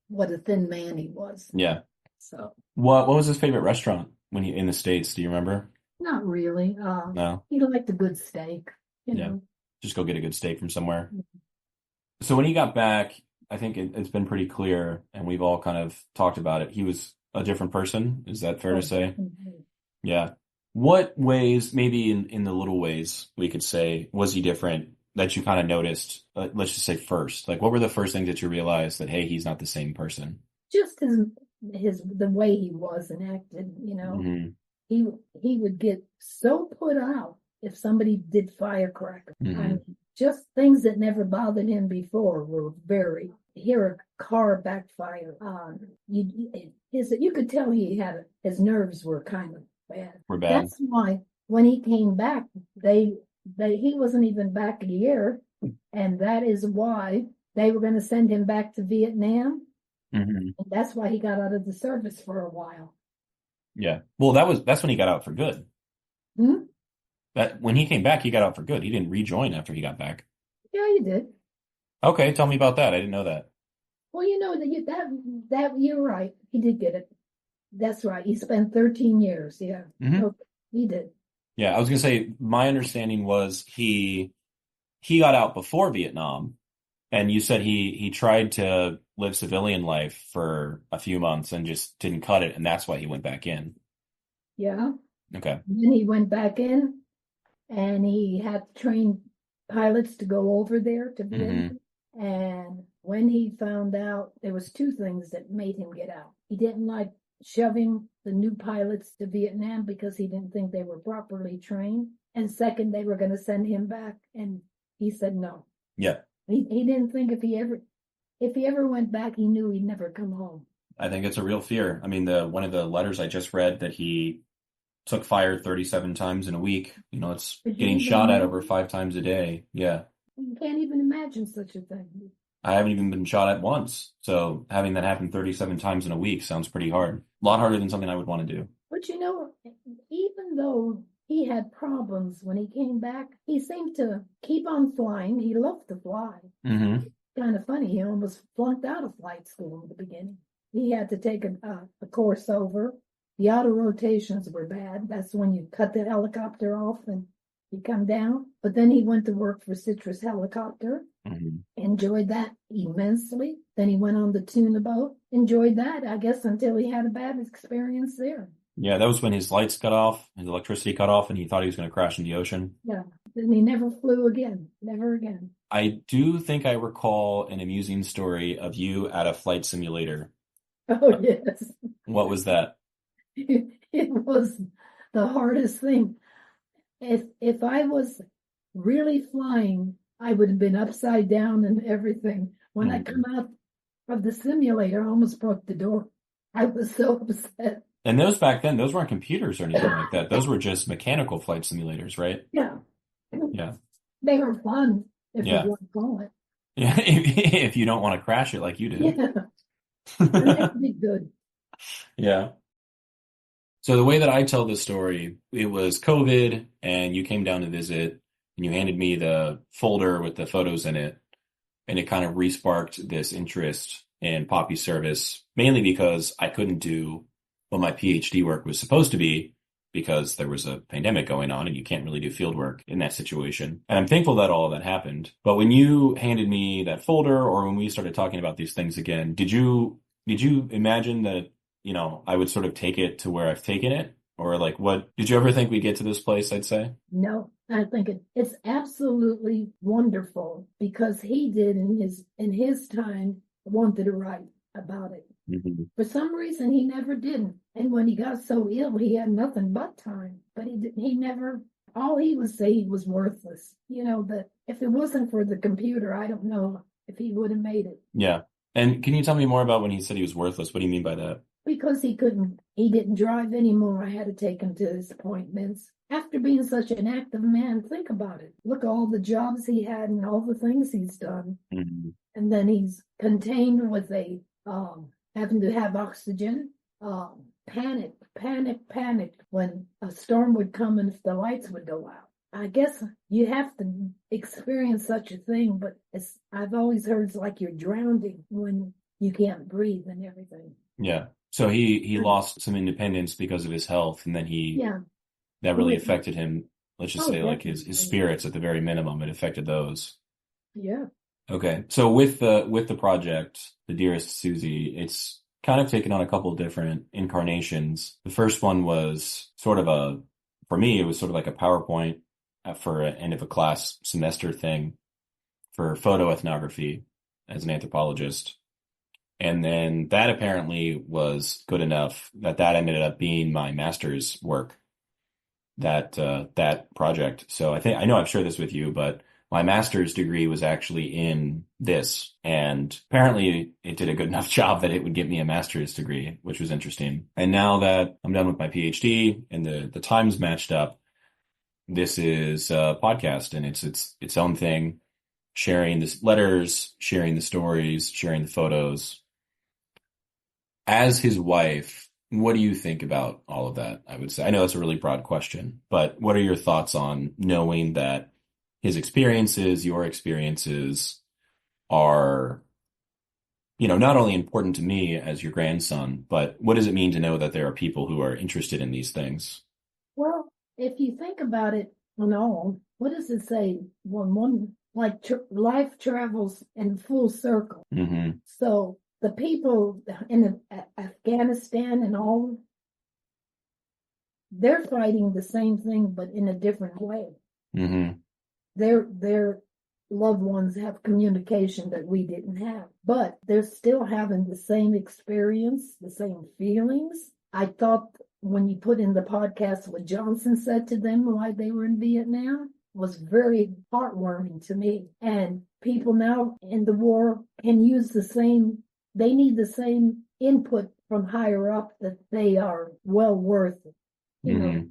Speaker 2: what a thin man he was.
Speaker 1: Yeah.
Speaker 2: So
Speaker 1: What was his favorite restaurant when he in the States? Do you remember?
Speaker 2: not really.
Speaker 1: No.
Speaker 2: He liked a good steak,
Speaker 1: Yeah. Just go get a good steak from somewhere. So when he got back, I think it's been pretty clear, and we've all kind of talked about it. He was a different person. Is that fair to say? Yeah. What ways, maybe in the little ways we could say, was he different that you kind of noticed? Let's just say first. Like, what were the first things that you realized that, hey, he's not the same person?
Speaker 2: Just the way he was and acted, He would get so put out if somebody did firecrackers. I mean, just things that never bothered him before were here a car backfire. You could tell his nerves were kind of bad.
Speaker 1: Were bad.
Speaker 2: That's why when he came back, he wasn't even back a year, and that is why they were going to send him back to Vietnam. And that's why he got out of the service for a while.
Speaker 1: Yeah. Well, that's when he got out for good. That when he came back, he got out for good. He didn't rejoin after he got back.
Speaker 2: Yeah, he did.
Speaker 1: Okay, tell me about that. I didn't know that.
Speaker 2: Well, that you're right. He did get it. That's right. He spent 13 years. Yeah. Okay, he did.
Speaker 1: Yeah, I was gonna say my understanding was he got out before Vietnam, and you said he tried to live civilian life for a few months and just didn't cut it, and that's why he went back in.
Speaker 2: Yeah.
Speaker 1: Okay.
Speaker 2: Then he went back in and he had trained pilots to go over there to
Speaker 1: Mm-hmm.
Speaker 2: Vietnam. And when he found out, there was two things that made him get out. He didn't like shoving the new pilots to Vietnam because he didn't think they were properly trained. And second, they were going to send him back, and he said no.
Speaker 1: Yeah.
Speaker 2: He didn't think if he ever went back, he knew he'd never come home.
Speaker 1: I think it's a real fear. I mean, one of the letters I just read that he took fire 37 times in a week. You know, it's
Speaker 2: Could you
Speaker 1: getting
Speaker 2: even
Speaker 1: shot at
Speaker 2: imagine?
Speaker 1: over 5 times a day. Yeah.
Speaker 2: You can't even imagine such a thing.
Speaker 1: I haven't even been shot at once. So having that happen 37 times in a week sounds pretty hard. A lot harder than something I would want to do.
Speaker 2: But you know, even though he had problems when he came back, he seemed to keep on flying. He loved to fly.
Speaker 1: Mm-hmm.
Speaker 2: Kind of funny. He almost flunked out of flight school in the beginning. He had to take a course over. The auto rotations were bad. That's when you cut the helicopter off and you come down. But then he went to work for Citrus Helicopter.
Speaker 1: Mm-hmm.
Speaker 2: Enjoyed that immensely. Then he went on the tuna boat. Enjoyed that, I guess, until he had a bad experience there.
Speaker 1: Yeah, that was when his lights cut off, his electricity cut off, and he thought he was going to crash in the ocean.
Speaker 2: Yeah. Then he never flew again. Never again.
Speaker 1: I do think I recall an amusing story of you at a flight simulator.
Speaker 2: Oh, yes.
Speaker 1: What was that?
Speaker 2: It was the hardest thing. If I was really flying, I would have been upside down and everything. When I come out of the simulator, I almost broke the door. I was so upset.
Speaker 1: And those back then, those weren't computers or anything like that. Those were just mechanical flight simulators, right?
Speaker 2: Yeah.
Speaker 1: Yeah.
Speaker 2: They were fun, if
Speaker 1: Yeah.
Speaker 2: you want to call it.
Speaker 1: Yeah, if you don't want to crash it like you did.
Speaker 2: Yeah. That'd be good.
Speaker 1: Yeah. So the way that I tell this story, it was COVID, and you came down to visit, and you handed me the folder with the photos in it, and it kind of re-sparked this interest in Poppy service, mainly because I couldn't do what my PhD work was supposed to be because there was a pandemic going on and you can't really do field work in that situation. And I'm thankful that all of that happened. But when you handed me that folder, or when we started talking about these things again, did you imagine that, you know, I would sort of take it to where I've taken it? Or like, what did you ever think we'd get to this place, I'd say?
Speaker 2: No, I think it's absolutely wonderful because he did in his time wanted to write about it.
Speaker 1: Mm-hmm.
Speaker 2: For some reason, he never didn't. And when he got so ill, he had nothing but time. But he never, all he would say he was worthless. You know, that if it wasn't for the computer, I don't know if he would have made it.
Speaker 1: Yeah. And can you tell me more about when he said he was worthless? What do you mean by that?
Speaker 2: Because he didn't drive anymore. I had to take him to his appointments. After being such an active man, think about it. Look all the jobs he had and all the things he's done.
Speaker 1: Mm-hmm.
Speaker 2: And then he's contained with having to have oxygen. Panic when a storm would come and if the lights would go out. I guess you have to experience such a thing, but I've always heard it's like you're drowning when you can't breathe and everything.
Speaker 1: Yeah. So he lost some independence because of his health, and then that really affected him. Let's just say like his spirits at the very minimum. It affected those.
Speaker 2: Yeah. Okay.
Speaker 1: So with the project, the Dearest Suzie, it's kind of taken on a couple of different incarnations. The first one was for me, it was sort of like a PowerPoint for an end of a class semester thing for photo ethnography as an anthropologist. And then that apparently was good enough that ended up being my master's work, that project. So I know I've shared this with you, but my master's degree was actually in this, and apparently it did a good enough job that it would get me a master's degree, which was interesting. And now that I'm done with my PhD and the times matched up, this is a podcast, and it's its own thing, sharing the letters, sharing the stories, sharing the photos. As his wife, what do you think about all of that? I would say, I know that's a really broad question, but what are your thoughts on knowing that his experiences, your experiences are, not only important to me as your grandson, but what does it mean to know that there are people who are interested in these things?
Speaker 2: Well, if you think about it what does it say? One life travels in full circle.
Speaker 1: Mm-hmm.
Speaker 2: So the people in Afghanistan and all, they're fighting the same thing, but in a different way.
Speaker 1: Mm-hmm.
Speaker 2: Their loved ones have communication that we didn't have, but they're still having the same experience, the same feelings. I thought when you put in the podcast what Johnson said to them while they were in Vietnam was very heartwarming to me. And people now in the war can use they need the same input from higher up that they are well worth, you know.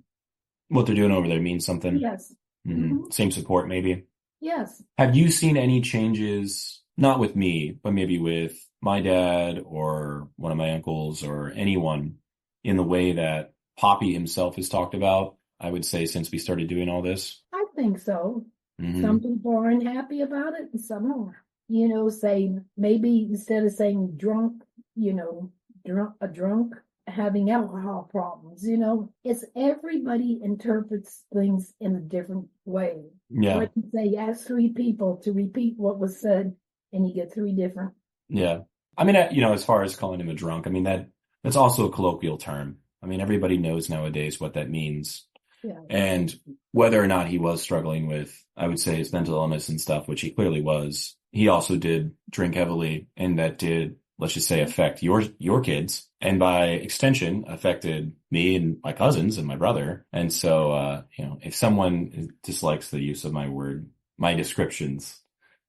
Speaker 1: What they're doing over there means something.
Speaker 2: Yes.
Speaker 1: Mm-hmm. Same support, maybe.
Speaker 2: Yes.
Speaker 1: Have you seen any changes, not with me, but maybe with my dad or one of my uncles or anyone, in the way that Popi himself has talked about, I would say, since we started doing all this?
Speaker 2: I think so.
Speaker 1: Mm-hmm.
Speaker 2: Some people aren't happy about it and some are. You know, saying maybe instead of saying drunk, you know, drunk having alcohol problems, you know, it's everybody interprets things in a different way.
Speaker 1: Yeah.
Speaker 2: Like you say, ask 3 people to repeat what was said and you get 3 different.
Speaker 1: Yeah. I mean, you know, as far as calling him a drunk, I mean, that's also a colloquial term. I mean, everybody knows nowadays what that means.
Speaker 2: Yeah.
Speaker 1: And whether or not he was struggling with, I would say, his mental illness and stuff, which he clearly was, he also did drink heavily, and that did, let's just say, affect your kids, and by extension affected me and my cousins and my brother. And so, you know, if someone dislikes the use of my descriptions,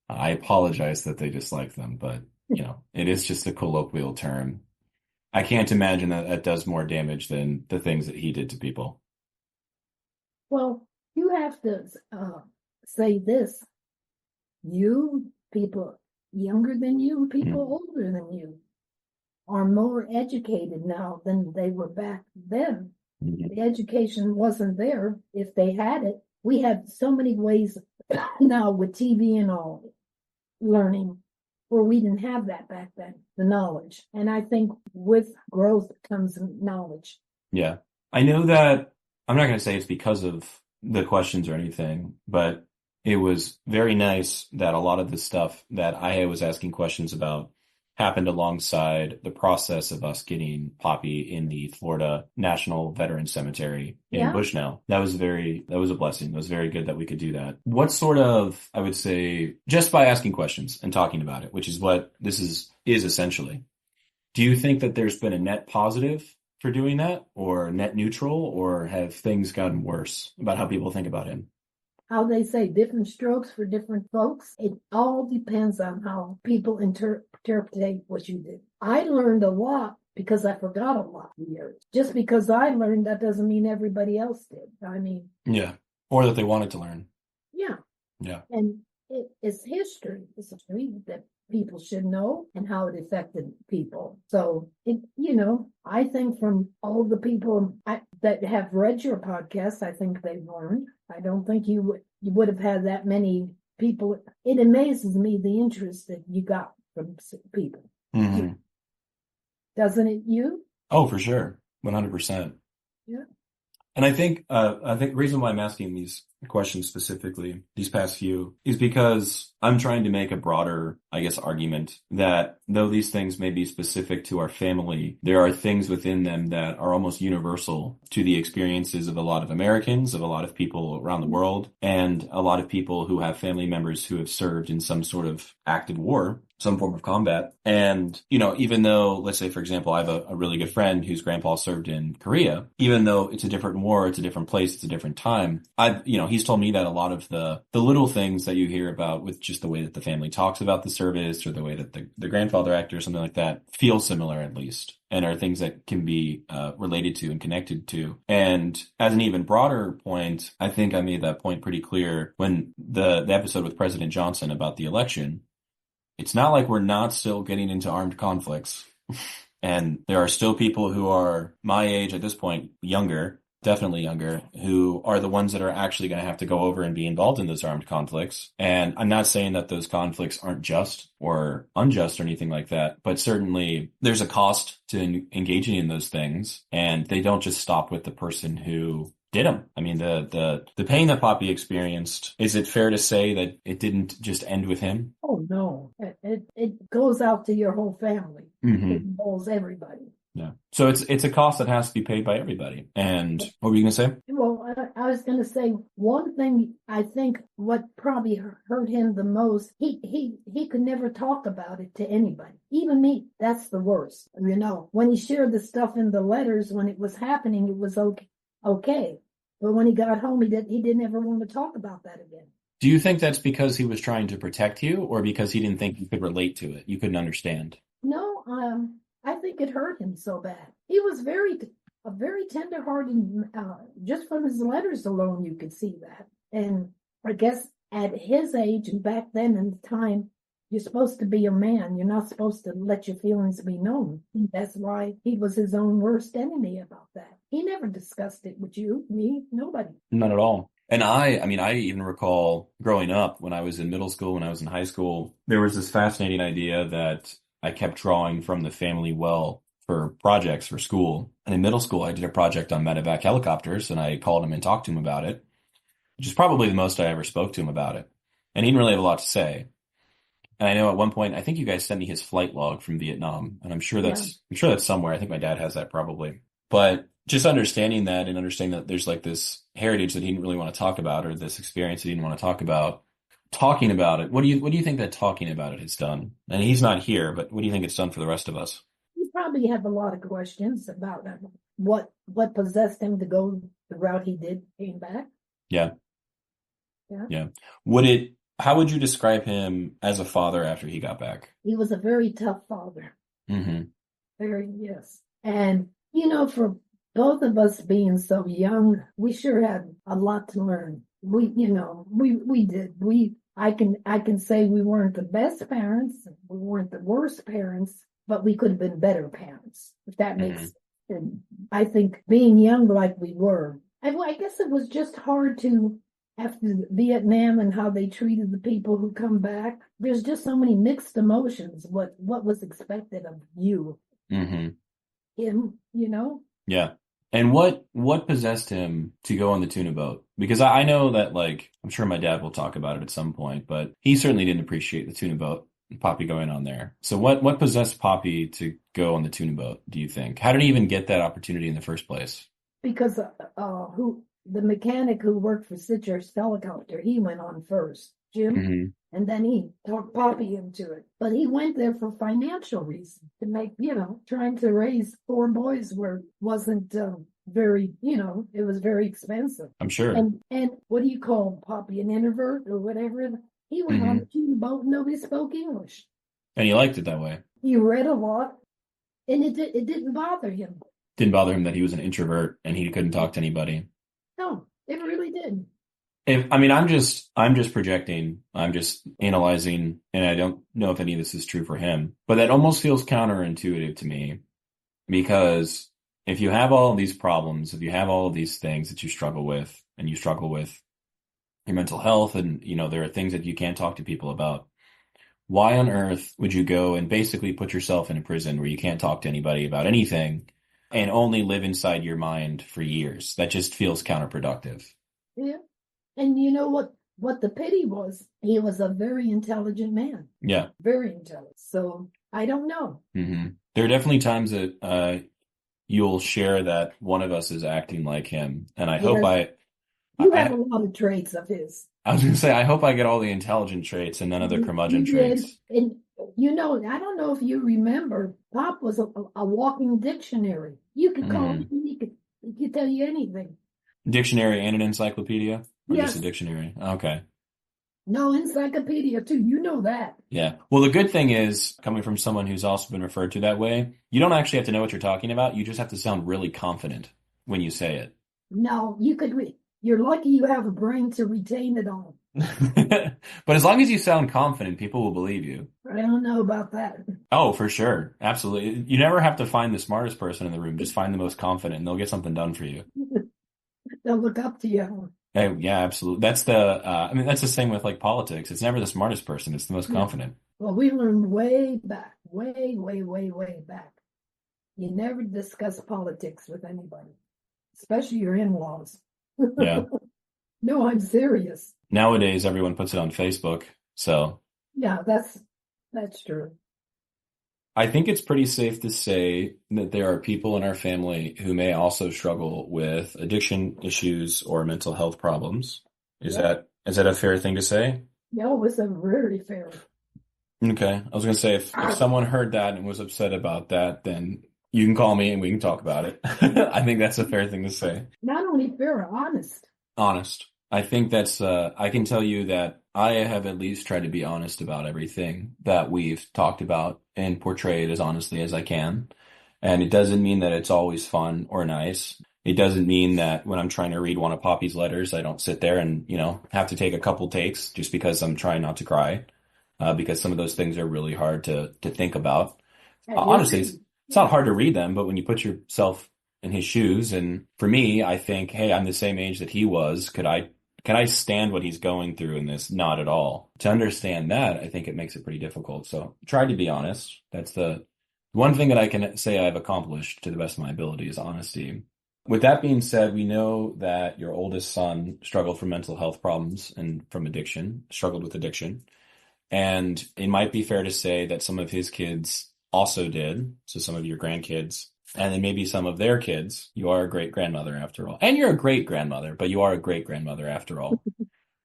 Speaker 1: I apologize that they dislike them, but you know, it is just a colloquial term. I can't imagine that does more damage than the things that he did to people.
Speaker 2: Well, you have to say this. You, people younger than you, people older than you, are more educated now than they were back then. The education wasn't there. If they had it, we have so many ways now with TV and all learning where we didn't have that back then, the knowledge. And I think with growth comes knowledge.
Speaker 1: Yeah. I know that I'm not going to say it's because of the questions or anything, but it was very nice that a lot of the stuff that I was asking questions about happened alongside the process of us getting Popi in the Florida National Veterans Cemetery in Bushnell. That was a blessing. It was very good that we could do that. What sort of, I would say, just by asking questions and talking about it, which is what this is essentially. Do you think that there's been a net positive for doing that, or net neutral, or have things gotten worse about how people think about him?
Speaker 2: How they say different strokes for different folks. It all depends on how people interpret what you did. I learned a lot because I forgot a lot of years. Just because I learned, that doesn't mean everybody else did. I mean.
Speaker 1: Yeah. Or that they wanted to learn.
Speaker 2: Yeah.
Speaker 1: Yeah.
Speaker 2: And it's history. It's history that people should know and how it affected people. So, I think from all the people that have read your podcast, I think they've learned. I don't think you would have had that many people. It amazes me the interest that you got from people.
Speaker 1: Mm-hmm.
Speaker 2: Doesn't it you?
Speaker 1: Oh, for sure. 100%.
Speaker 2: Yeah.
Speaker 1: And I think the reason why I'm asking these questions specifically, these past few, is because I'm trying to make a broader, I guess, argument that though these things may be specific to our family, there are things within them that are almost universal to the experiences of a lot of Americans, of a lot of people around the world, and a lot of people who have family members who have served in some sort of active war, some form of combat. And, even though, let's say, for example, I have a really good friend whose grandpa served in Korea, even though it's a different war, it's a different place, it's a different time, he's told me that a lot of the little things that you hear about with just the way that the family talks about the service, or the way that the grandfather acted or something like that, feel similar at least, and are things that can be related to and connected to. And as an even broader point, I think I made that point pretty clear when the episode with President Johnson about the election. It's not like we're not still getting into armed conflicts. And there are still people who are my age at this point, younger, definitely younger, who are the ones that are actually going to have to go over and be involved in those armed conflicts. And I'm not saying that those conflicts aren't just or unjust or anything like that, but certainly there's a cost to engaging in those things, and they don't just stop with the person who did them. I mean, the pain that Popi experienced, is it fair to say that it didn't just end with him?
Speaker 2: Oh, no. It goes out to your whole family.
Speaker 1: Mm-hmm.
Speaker 2: It involves everybody.
Speaker 1: Yeah. So it's a cost that has to be paid by everybody. And what were you going to say?
Speaker 2: Well, I was going to say one thing. I think what probably hurt him the most, he could never talk about it to anybody, even me. That's the worst. When he shared the stuff in the letters when it was happening, it was okay. But when he got home, he didn't ever want to talk about that again.
Speaker 1: Do you think that's because he was trying to protect you, or because he didn't think you could relate to it? You couldn't understand?
Speaker 2: No, I think it hurt him so bad. He was a very tender-hearted. Just from his letters alone, you could see that. And I guess at his age and back then in the time, you're supposed to be a man. You're not supposed to let your feelings be known. That's why he was his own worst enemy about that. He never discussed it with you, me, nobody.
Speaker 1: Not at all. And I even recall growing up when I was in middle school, when I was in high school, there was this fascinating idea that I kept drawing from the family well for projects for school. And in middle school, I did a project on medevac helicopters, and I called him and talked to him about it, which is probably the most I ever spoke to him about it. And he didn't really have a lot to say. And I know at one point, I think you guys sent me his flight log from Vietnam, and I'm sure that's somewhere. I think my dad has that probably. But just understanding that and understanding that there's like this heritage that he didn't really want to talk about, or this experience that he didn't want to talk about, talking about it. What do you think that talking about it has done? And he's not here, but what do you think it's done for the rest of us?
Speaker 2: You probably have a lot of questions about what possessed him to go the route he did, came back.
Speaker 1: Yeah. How would you describe him as a father after he got back?
Speaker 2: He was a very tough father.
Speaker 1: Mm-hmm.
Speaker 2: Very, yes. And, for both of us being so young, we sure had a lot to learn. We did. I can say we weren't the best parents. We weren't the worst parents, but we could have been better parents, if that makes sense. And I think being young like we were, I guess it was just hard to, after Vietnam and how they treated the people who come back, there's just so many mixed emotions. What was expected of you, him,
Speaker 1: Yeah. And what possessed him to go on the tuna boat? Because I know that, like, I'm sure my dad will talk about it at some point, but he certainly didn't appreciate the tuna boat and Popi going on there. So what possessed Popi to go on the tuna boat, do you think? How did he even get that opportunity in the first place?
Speaker 2: Because the mechanic who worked for Citrus Helicopter, he went on first, Jim, and then he talked Popi into it. But he went there for financial reasons, to make, trying to raise 4 boys wasn't very, it was very expensive.
Speaker 1: I'm sure.
Speaker 2: And what do you call Popi, an introvert or whatever? He went on the tuna boat, nobody spoke English.
Speaker 1: And he liked it that way. He
Speaker 2: read a lot, and it didn't bother him.
Speaker 1: Didn't bother him that he was an introvert and he couldn't talk to anybody.
Speaker 2: No, it really didn't.
Speaker 1: I'm just projecting. I'm just analyzing, and I don't know if any of this is true for him. But that almost feels counterintuitive to me, because if you have all of these problems, if you have all of these things that you struggle with, and you struggle with your mental health, and there are things that you can't talk to people about, why on earth would you go and basically put yourself in a prison where you can't talk to anybody about anything and only live inside your mind for years? That just feels counterproductive.
Speaker 2: Yeah. And you know what the pity was? He was a very intelligent man.
Speaker 1: Yeah.
Speaker 2: Very intelligent. So I don't know.
Speaker 1: Mm-hmm. There are definitely times that you'll share that one of us is acting like him. And I hope
Speaker 2: You have a lot of traits of his.
Speaker 1: I was going to say, I hope I get all the intelligent traits and none of the curmudgeon traits.
Speaker 2: And I don't know if you remember, Pop was a walking dictionary. You could call him, he could tell you anything.
Speaker 1: Dictionary and an encyclopedia? Or
Speaker 2: yes.
Speaker 1: Just a dictionary? Okay.
Speaker 2: No, encyclopedia too. You know that.
Speaker 1: Yeah. Well, the good thing is, coming from someone who's also been referred to that way, you don't actually have to know what you're talking about. You just have to sound really confident when you say it.
Speaker 2: No, you could you're lucky you have a brain to retain it all.
Speaker 1: But as long as you sound confident, people will believe you.
Speaker 2: I don't know about that.
Speaker 1: Oh, for sure. Absolutely. You never have to find the smartest person in the room. Just find the most confident and they'll get something done for you.
Speaker 2: They'll look up to you.
Speaker 1: Yeah, absolutely. That's that's the same with like politics. It's never the smartest person. It's the most confident.
Speaker 2: Well, we learned way back, way back. You never discuss politics with anybody, especially your in-laws.
Speaker 1: Yeah.
Speaker 2: No, I'm serious.
Speaker 1: Nowadays, everyone puts it on Facebook. So
Speaker 2: yeah, that's true.
Speaker 1: I think it's pretty safe to say that there are people in our family who may also struggle with addiction issues or mental health problems. Is
Speaker 2: Yep.
Speaker 1: that a fair thing to say?
Speaker 2: No, it was a really fair.
Speaker 1: Okay. I was going to say if someone heard that and was upset about that, then you can call me and we can talk about it. I think that's a fair thing to say.
Speaker 2: Not only fair, honest.
Speaker 1: Honest. I think that's, I can tell you that I have at least tried to be honest about everything that we've talked about and portray it as honestly as I can. And it doesn't mean that it's always fun or nice. It doesn't mean that when I'm trying to read one of Poppy's letters, I don't sit there and, have to take a couple takes just because I'm trying not to cry. Because some of those things are really hard to think about. Honestly, it's not hard to read them, but when you put yourself in his shoes, and for me, I think, hey, I'm the same age that he was. Can I stand what he's going through in this? Not at all. To understand that, I think it makes it pretty difficult. So try to be honest. That's the one thing that I can say I've accomplished to the best of my ability is honesty. With that being said, we know that your oldest son struggled from mental health problems and struggled with addiction. And it might be fair to say that some of his kids also did. So some of your grandkids, and then maybe some of their kids. You are a great grandmother after all. And you're a great grandmother, but you are a great grandmother after all.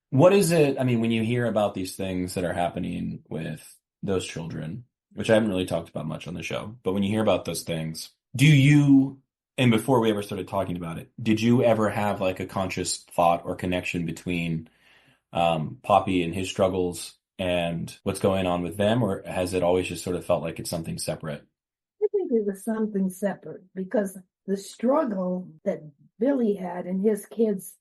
Speaker 1: What is it? I mean, when you hear about these things that are happening with those children, which I haven't really talked about much on the show, but when you hear about those things, and before we ever started talking about it, did you ever have like a conscious thought or connection between Poppy and his struggles and what's going on with them, or has it always just sort of felt like it's something separate?
Speaker 2: I think it was something separate because the struggle that Billy had and his kids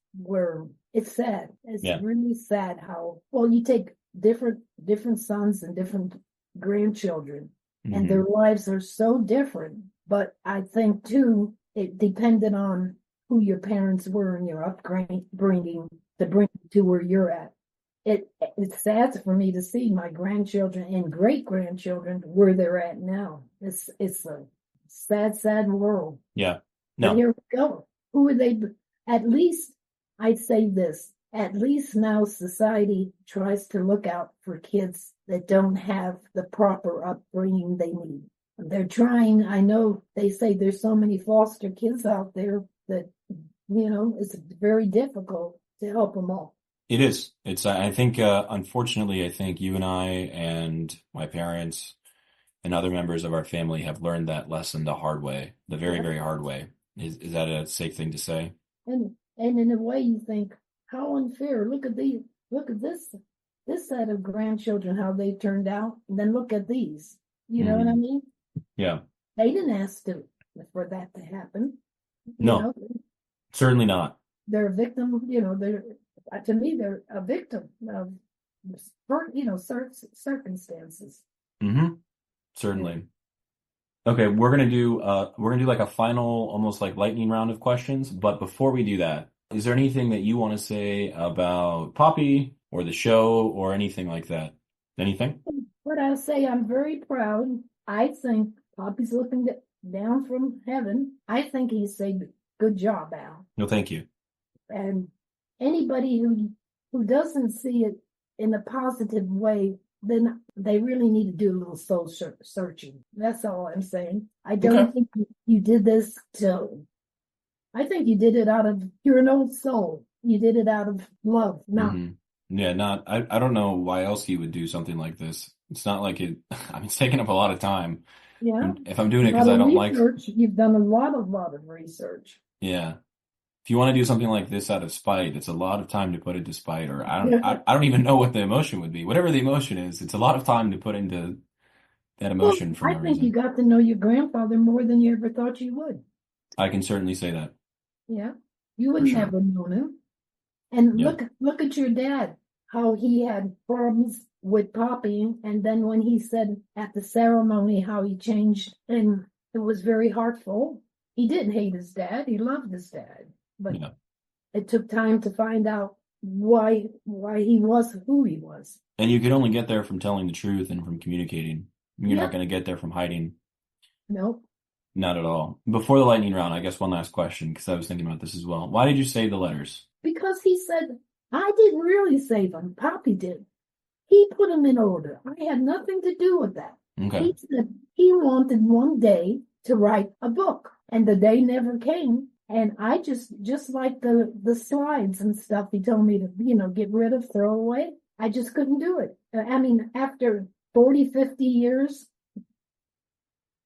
Speaker 2: it's sad. It's really sad how, you take different sons and different grandchildren, and their lives are so different. But I think too, it depended on who your parents were and your upbringing to bring you to where you're at. It's sad for me to see my grandchildren and great grandchildren where they're at now. It's a sad world.
Speaker 1: Yeah. No.
Speaker 2: But here we go. Who are they? At least I'd say this. At least now society tries to look out for kids that don't have the proper upbringing they need. They're trying. I know they say there's so many foster kids out there that, it's very difficult to help them all.
Speaker 1: It is. I think, unfortunately, I think you and I and my parents and other members of our family have learned that lesson the hard way, the very, very hard way. Is that a safe thing to say?
Speaker 2: And in a way you think, how unfair. Look at this set of grandchildren, how they turned out. And then look at these. You know what I mean?
Speaker 1: Yeah.
Speaker 2: They didn't ask for that to happen.
Speaker 1: No, certainly not.
Speaker 2: They're a victim, to me, they're a victim of, circumstances.
Speaker 1: Mm-hmm. Certainly. Okay, we're gonna do like a final, almost like lightning round of questions. But before we do that, is there anything that you want to say about Poppy or the show or anything like that? Anything?
Speaker 2: What I'll say, I'm very proud. I think Poppy's looking down from heaven. I think he said, "Good job, Al."
Speaker 1: No, thank you.
Speaker 2: And anybody who doesn't see it in a positive way, then they really need to do a little soul searching. That's all I'm saying. I don't think you did this I think you did it you're an old soul. You did it out of love, not.
Speaker 1: Yeah, I don't know why else you would do something like this. It's not like it's taking up a lot of time.
Speaker 2: Yeah.
Speaker 1: If I'm doing it because I don't like.
Speaker 2: You've done a lot of research.
Speaker 1: Yeah. If you want to do something like this out of spite, it's a lot of time to put into spite, or I don't even know what the emotion would be. Whatever the emotion is, it's a lot of time to put into that emotion for no reason.
Speaker 2: I think you got to know your grandfather more than you ever thought you would.
Speaker 1: I can certainly say that.
Speaker 2: Yeah. You would never know him. And look at your dad, how he had problems with Poppy, and then when he said at the ceremony how he changed, and it was very heartful. He didn't hate his dad. He loved his dad. But it took time to find out why he was who he was.
Speaker 1: And you could only get there from telling the truth and from communicating. You're not going to get there from hiding.
Speaker 2: Nope.
Speaker 1: Not at all. Before the lightning round, I guess one last question, because I was thinking about this as well. Why did you save the letters?
Speaker 2: Because he said, I didn't really save them. Poppy did. He put them in order. I had nothing to do with that.
Speaker 1: Okay.
Speaker 2: He said he wanted one day to write a book, and the day never came. And I just like the slides and stuff he told me to, get rid of, throw away. I just couldn't do it. I mean, after 40, 50 years,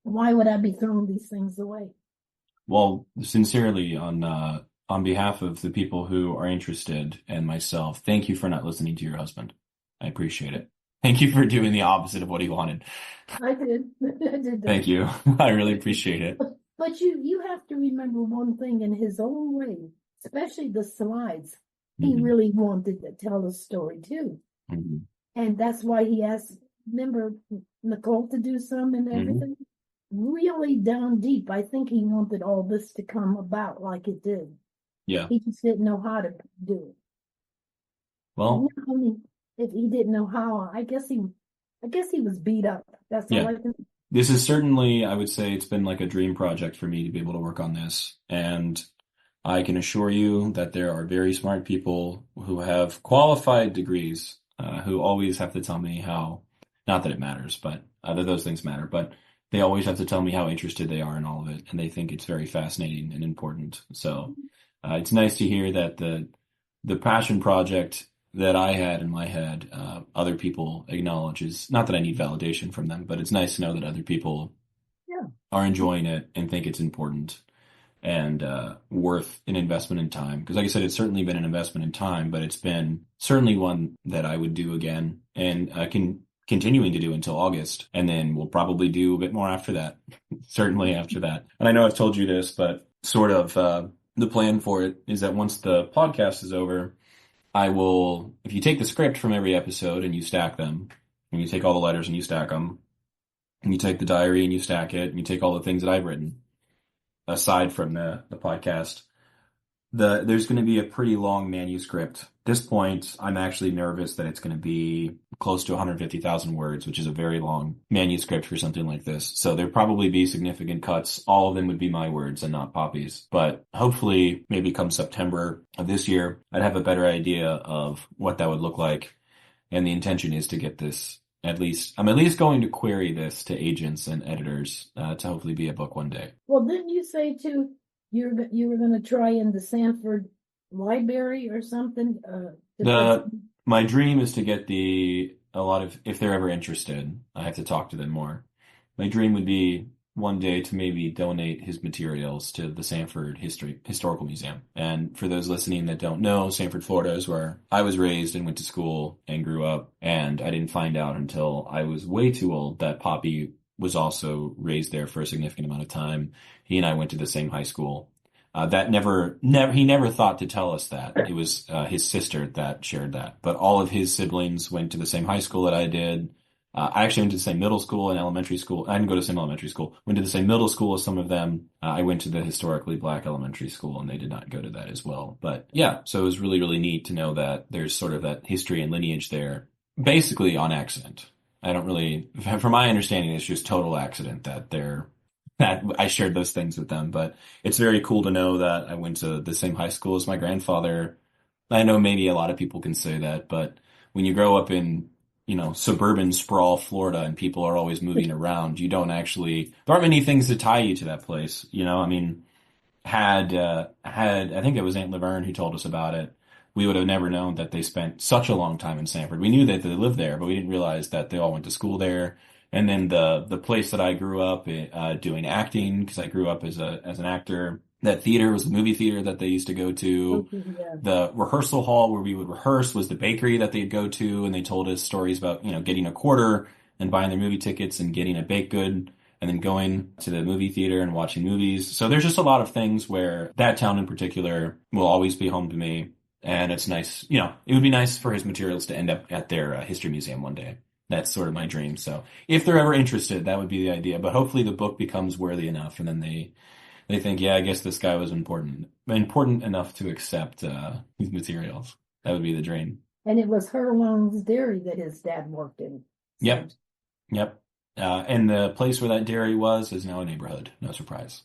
Speaker 2: why would I be throwing these things away?
Speaker 1: Well, sincerely, on behalf of the people who are interested and myself, thank you for not listening to your husband. I appreciate it. Thank you for doing the opposite of what he wanted.
Speaker 2: I did. I did that.
Speaker 1: Thank you. I really appreciate it.
Speaker 2: But you have to remember one thing in his own way, especially the slides. He really wanted to tell a story too. And that's why he asked, remember, Nicole to do some and everything. Really down deep, I think he wanted all this to come about like it did.
Speaker 1: Yeah.
Speaker 2: He just didn't know how to do it.
Speaker 1: Well,
Speaker 2: I mean, if he didn't know how, I guess he was beat up. That's all I can.
Speaker 1: This is certainly, I would say, it's been like a dream project for me to be able to work on this. And I can assure you that there are very smart people who have qualified degrees, who always have to tell me how, not that it matters, but that those things matter, but they always have to tell me how interested they are in all of it, and they think it's very fascinating and important. So it's nice to hear that the passion project that I had in my head, other people acknowledge is, not that I need validation from them, but it's nice to know that other people are enjoying it and think it's important and worth an investment in time. Because like I said, it's certainly been an investment in time, but it's been certainly one that I would do again and continuing to do until August. And then we'll probably do a bit more after that, certainly after that. And I know I've told you this, but sort of the plan for it is that once the podcast is over, I will, if you take the script from every episode and you stack them, and you take all the letters and you stack them, and you take the diary and you stack it, and you take all the things that I've written, aside from the podcast, there's going to be a pretty long manuscript. At this point, I'm actually nervous that it's going to be close to 150,000 words, which is a very long manuscript for something like this. So there'd probably be significant cuts. All of them would be my words and not Popi's. But hopefully, maybe come September of this year, I'd have a better idea of what that would look like. And the intention is to get this, I'm at least going to query this to agents and editors to hopefully be a book one day.
Speaker 2: Well, didn't you say too, you were going to try in the Sanford Library or something?
Speaker 1: My dream is to get if they're ever interested, I have to talk to them more. My dream would be one day to maybe donate his materials to the Sanford Historical Museum. And for those listening that don't know, Sanford, Florida is where I was raised and went to school and grew up. And I didn't find out until I was way too old that Popi was also raised there for a significant amount of time. He and I went to the same high school. He never thought to tell us that. It was his sister that shared that. But all of his siblings went to the same high school that I did. I actually went to the same middle school and elementary school. I didn't go to the same elementary school. Went to the same middle school as some of them. I went to the historically black elementary school, and they did not go to that as well. But yeah, so it was really, really neat to know that there's sort of that history and lineage there, basically on accident. From my understanding, it's just total accident that I shared those things with them. But it's very cool to know that I went to the same high school as my grandfather. I know maybe a lot of people can say that, but when you grow up in, suburban sprawl Florida and people are always moving around, there aren't many things to tie you to that place. I mean, I think it was Aunt Laverne who told us about it. We would have never known that they spent such a long time in Sanford. We knew that they lived there, but we didn't realize that they all went to school there. And then the place that I grew up doing acting, because I grew up as an actor. That theater was the movie theater that they used to go to.
Speaker 2: Yeah.
Speaker 1: The rehearsal hall where we would rehearse was the bakery that they'd go to, and they told us stories about, getting a quarter and buying their movie tickets and getting a baked good and then going to the movie theater and watching movies. So there's just a lot of things where that town in particular will always be home to me. And it's nice, it would be nice for his materials to end up at their history museum one day. That's sort of my dream. So if they're ever interested, that would be the idea. But hopefully the book becomes worthy enough, and then they think, yeah, I guess this guy was important enough to accept his materials. That would be the dream.
Speaker 2: And it was Herlong's Dairy that his dad worked in.
Speaker 1: Yep. And the place where that dairy was is now a neighborhood. No surprise.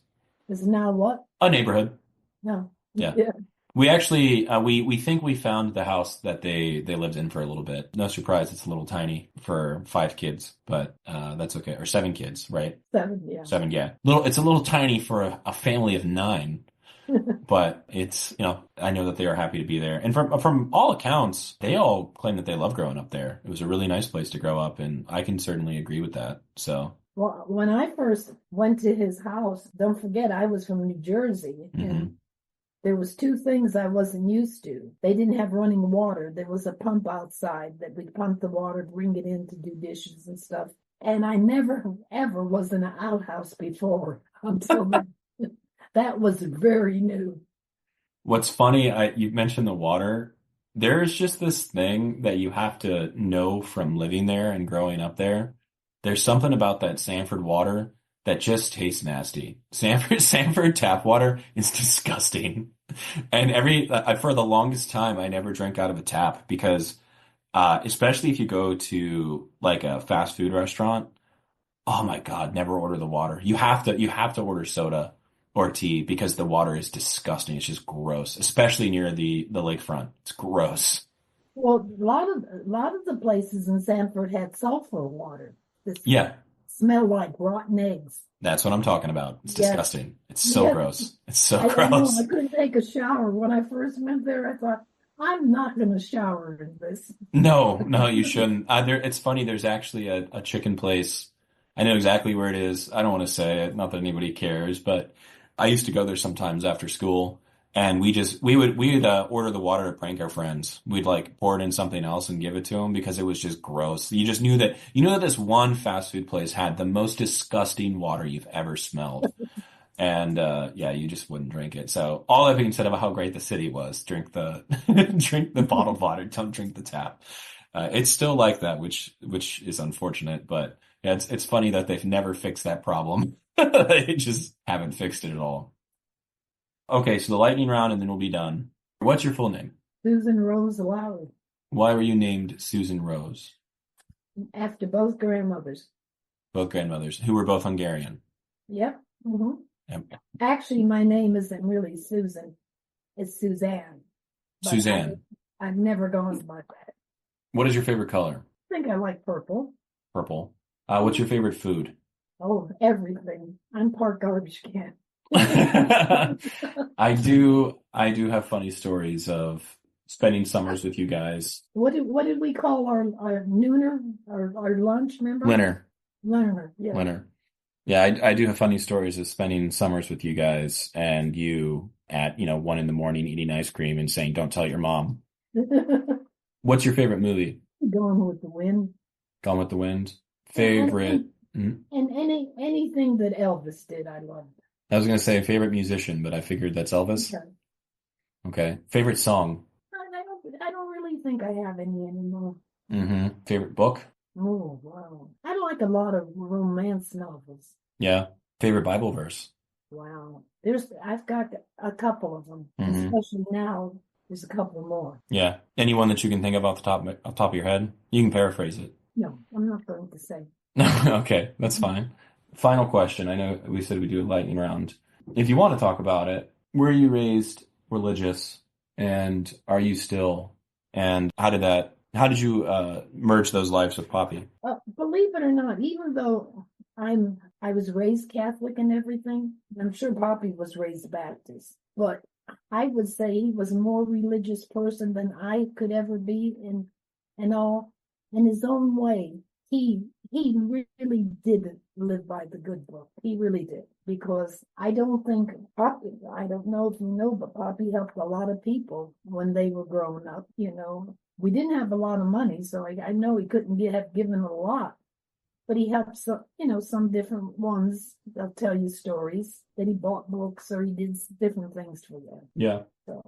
Speaker 2: Is now what?
Speaker 1: A neighborhood.
Speaker 2: No.
Speaker 1: Yeah. We actually we think we found the house that they lived in for a little bit. No surprise, it's a little tiny for 5 kids, but that's okay. Or 7 kids, right?
Speaker 2: 7, yeah.
Speaker 1: 7, yeah. It's a little tiny for a family of 9, but it's I know that they are happy to be there. And from all accounts, they all claim that they love growing up there. It was a really nice place to grow up, and I can certainly agree with that. So.
Speaker 2: Well, when I first went to his house, don't forget I was from New Jersey, and there was 2 things I wasn't used to. They didn't have running water. There was a pump outside that we'd pump the water, bring it in to do dishes and stuff. And I never, ever was in an outhouse before until that. That was very new.
Speaker 1: What's funny, you mentioned the water. There's just this thing that you have to know from living there and growing up there. There's something about that Sanford water that just tastes nasty. Sanford tap water is disgusting. And for the longest time, I never drank out of a tap because, especially if you go to like a fast food restaurant, oh my God, never order the water. You have to order soda or tea because the water is disgusting. It's just gross, especially near the lakefront. It's gross.
Speaker 2: Well, a lot of the places in Sanford had sulfur water.
Speaker 1: Yeah.
Speaker 2: Smell like rotten eggs.
Speaker 1: That's what I'm talking about. It's disgusting. It's so gross. It's so
Speaker 2: I
Speaker 1: gross.
Speaker 2: I couldn't take a shower. When I first went there, I thought, I'm not going to shower in this.
Speaker 1: No, you shouldn't. It's funny. There's actually a chicken place. I know exactly where it is. I don't want to say it. Not that anybody cares, but I used to go there sometimes after school. And we'd order the water to prank our friends. We'd like pour it in something else and give it to them because it was just gross. You just knew that this one fast food place had the most disgusting water you've ever smelled. And you just wouldn't drink it. So all that being said about how great the city was, drink the drink the bottled water, don't drink the tap. It's still like that, which is unfortunate, but yeah, it's funny that they've never fixed that problem. They just haven't fixed it at all. Okay, so the lightning round and then we'll be done. What's your full name?
Speaker 2: Susan Rose Lowie.
Speaker 1: Why were you named Susan Rose?
Speaker 2: After both grandmothers.
Speaker 1: Both grandmothers, who were both Hungarian.
Speaker 2: Yep. Mm-hmm.
Speaker 1: Yep.
Speaker 2: Actually, my name isn't really Susan. It's Suzanne.
Speaker 1: Suzanne.
Speaker 2: I've never gone by that.
Speaker 1: What is your favorite color?
Speaker 2: I think I like purple.
Speaker 1: Purple. What's your favorite food?
Speaker 2: Oh, everything. I'm part garbage can.
Speaker 1: I do have funny stories of spending summers with you guys.
Speaker 2: What did we call our nooner, our lunch, remember?
Speaker 1: Winter,
Speaker 2: yeah.
Speaker 1: Winter. Yeah, I do have funny stories of spending summers with you guys and you at 1 a.m. eating ice cream and saying, "Don't tell your mom." What's your favorite movie?
Speaker 2: Gone with the Wind.
Speaker 1: Gone with the Wind. Favorite.
Speaker 2: And anything that Elvis did, I loved.
Speaker 1: I was going to say favorite musician, but I figured that's Elvis. Okay. Favorite song?
Speaker 2: I don't really think I have any anymore.
Speaker 1: Favorite book?
Speaker 2: Oh, wow. I like a lot of romance novels.
Speaker 1: Yeah. Favorite Bible verse?
Speaker 2: Wow. I've got a couple of them, especially now. There's a couple more.
Speaker 1: Yeah. Anyone that you can think of off the top of your head? You can paraphrase it.
Speaker 2: No, I'm not going to say.
Speaker 1: Okay, that's fine. Final question. I know we said we do a lightning round. If you want to talk about it, were you raised religious and are you still? And how did you merge those lives with Popi?
Speaker 2: Believe it or not, even though I was raised Catholic and everything, I'm sure Popi was raised Baptist, but I would say he was a more religious person than I could ever be in his own way. He really did live by the good book. He really did. Because I don't know if you know, but Popi helped a lot of people when they were growing up, We didn't have a lot of money, so I know he couldn't have given a lot. But he helped some different ones. They'll tell you stories that he bought books or he did different things for them.
Speaker 1: Yeah. So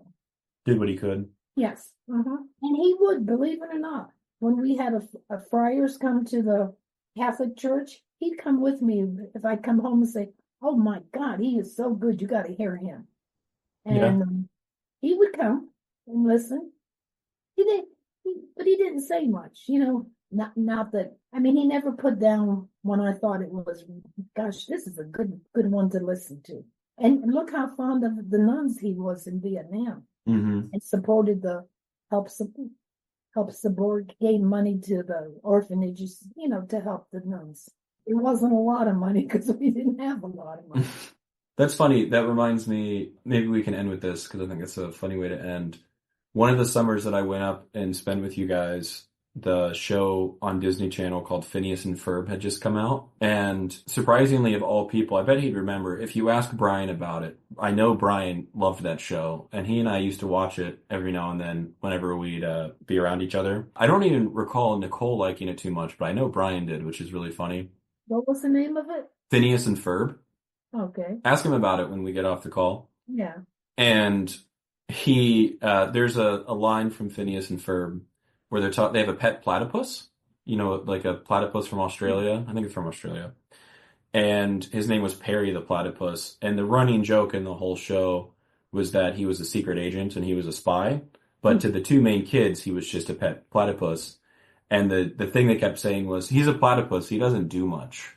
Speaker 1: did what he could.
Speaker 2: Yes. And he would, believe it or not. When we had a friars come to the Catholic Church, he'd come with me if I'd come home and say, "Oh my God, he is so good. You got to hear him." And he would come and listen. But he didn't say much, Not that. I mean, he never put down when I thought it was, gosh, this is a good one to listen to. And look how fond of the nuns he was in Vietnam.
Speaker 1: Mm-hmm.
Speaker 2: and supported the help support, gave money to the orphanages, to help the nuns. It wasn't a lot of money because we didn't have a lot of money.
Speaker 1: That's funny. That reminds me, maybe we can end with this because I think it's a funny way to end. One of the summers that I went up and spent with you guys, the show on Disney Channel called Phineas and Ferb had just come out. And surprisingly, of all people, I bet he'd remember if you ask Brian about it. I know Brian loved that show, and he and I used to watch it every now and then whenever we'd be around each other. I don't even recall Nicole liking it too much, but I know Brian did, which is really funny.
Speaker 2: What was the name of it?
Speaker 1: Phineas and Ferb.
Speaker 2: Okay.
Speaker 1: Ask him about it when we get off the call.
Speaker 2: Yeah.
Speaker 1: And there's a line from Phineas and Ferb where they have a pet platypus, like a platypus from Australia. I think it's from Australia. And his name was Perry the platypus. And the running joke in the whole show was that he was a secret agent and he was a spy. But to the two main kids, he was just a pet platypus. And the thing they kept saying was, he's a platypus, he doesn't do much.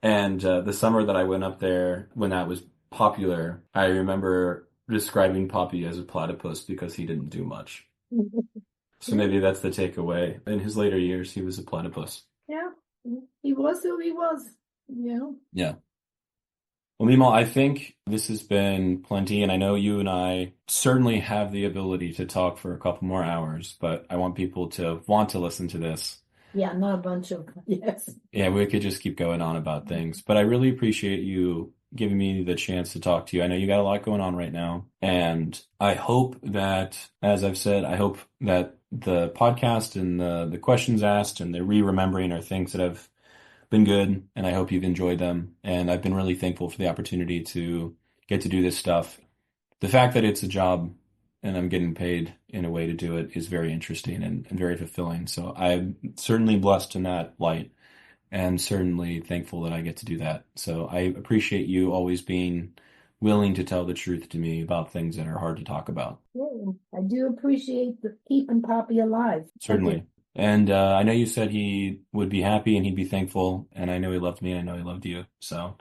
Speaker 1: And the summer that I went up there, when that was popular, I remember describing Popi as a platypus because he didn't do much. So maybe that's the takeaway. In his later years, he was a platypus.
Speaker 2: Yeah, he was who he was,
Speaker 1: Yeah. Well, Mema, I think this has been plenty, and I know you and I certainly have the ability to talk for a couple more hours, but I want people to want to listen to this.
Speaker 2: Yeah, not a bunch of, yes.
Speaker 1: Yeah, we could just keep going on about things, but I really appreciate you giving me the chance to talk to you. I know you got a lot going on right now, and I hope that, as I've said, I hope that the podcast and the questions asked and the re-remembering are things that have been good, and I hope you've enjoyed them. And I've been really thankful for the opportunity to get to do this stuff. The fact that it's a job and I'm getting paid in a way to do it is very interesting and very fulfilling. So I'm certainly blessed in that light and certainly thankful that I get to do that. So I appreciate you always being willing to tell the truth to me about things that are hard to talk about.
Speaker 2: Yeah, I do appreciate keeping Poppy alive.
Speaker 1: Certainly. And I know you said he would be happy and he'd be thankful, and I know he loved me and I know he loved you. So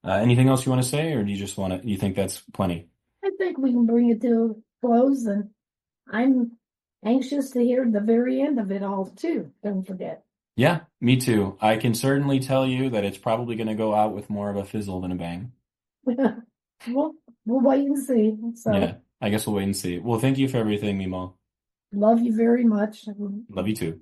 Speaker 1: anything else you want to say, or do you just you think that's plenty?
Speaker 2: I think we can bring it to a close, and I'm anxious to hear the very end of it all too. Don't forget.
Speaker 1: Yeah, me too. I can certainly tell you that it's probably going to go out with more of a fizzle than a bang.
Speaker 2: We'll wait and see. So.
Speaker 1: Yeah, I guess we'll wait and see. Well, thank you for everything, Mema.
Speaker 2: Love you very much.
Speaker 1: Love you too.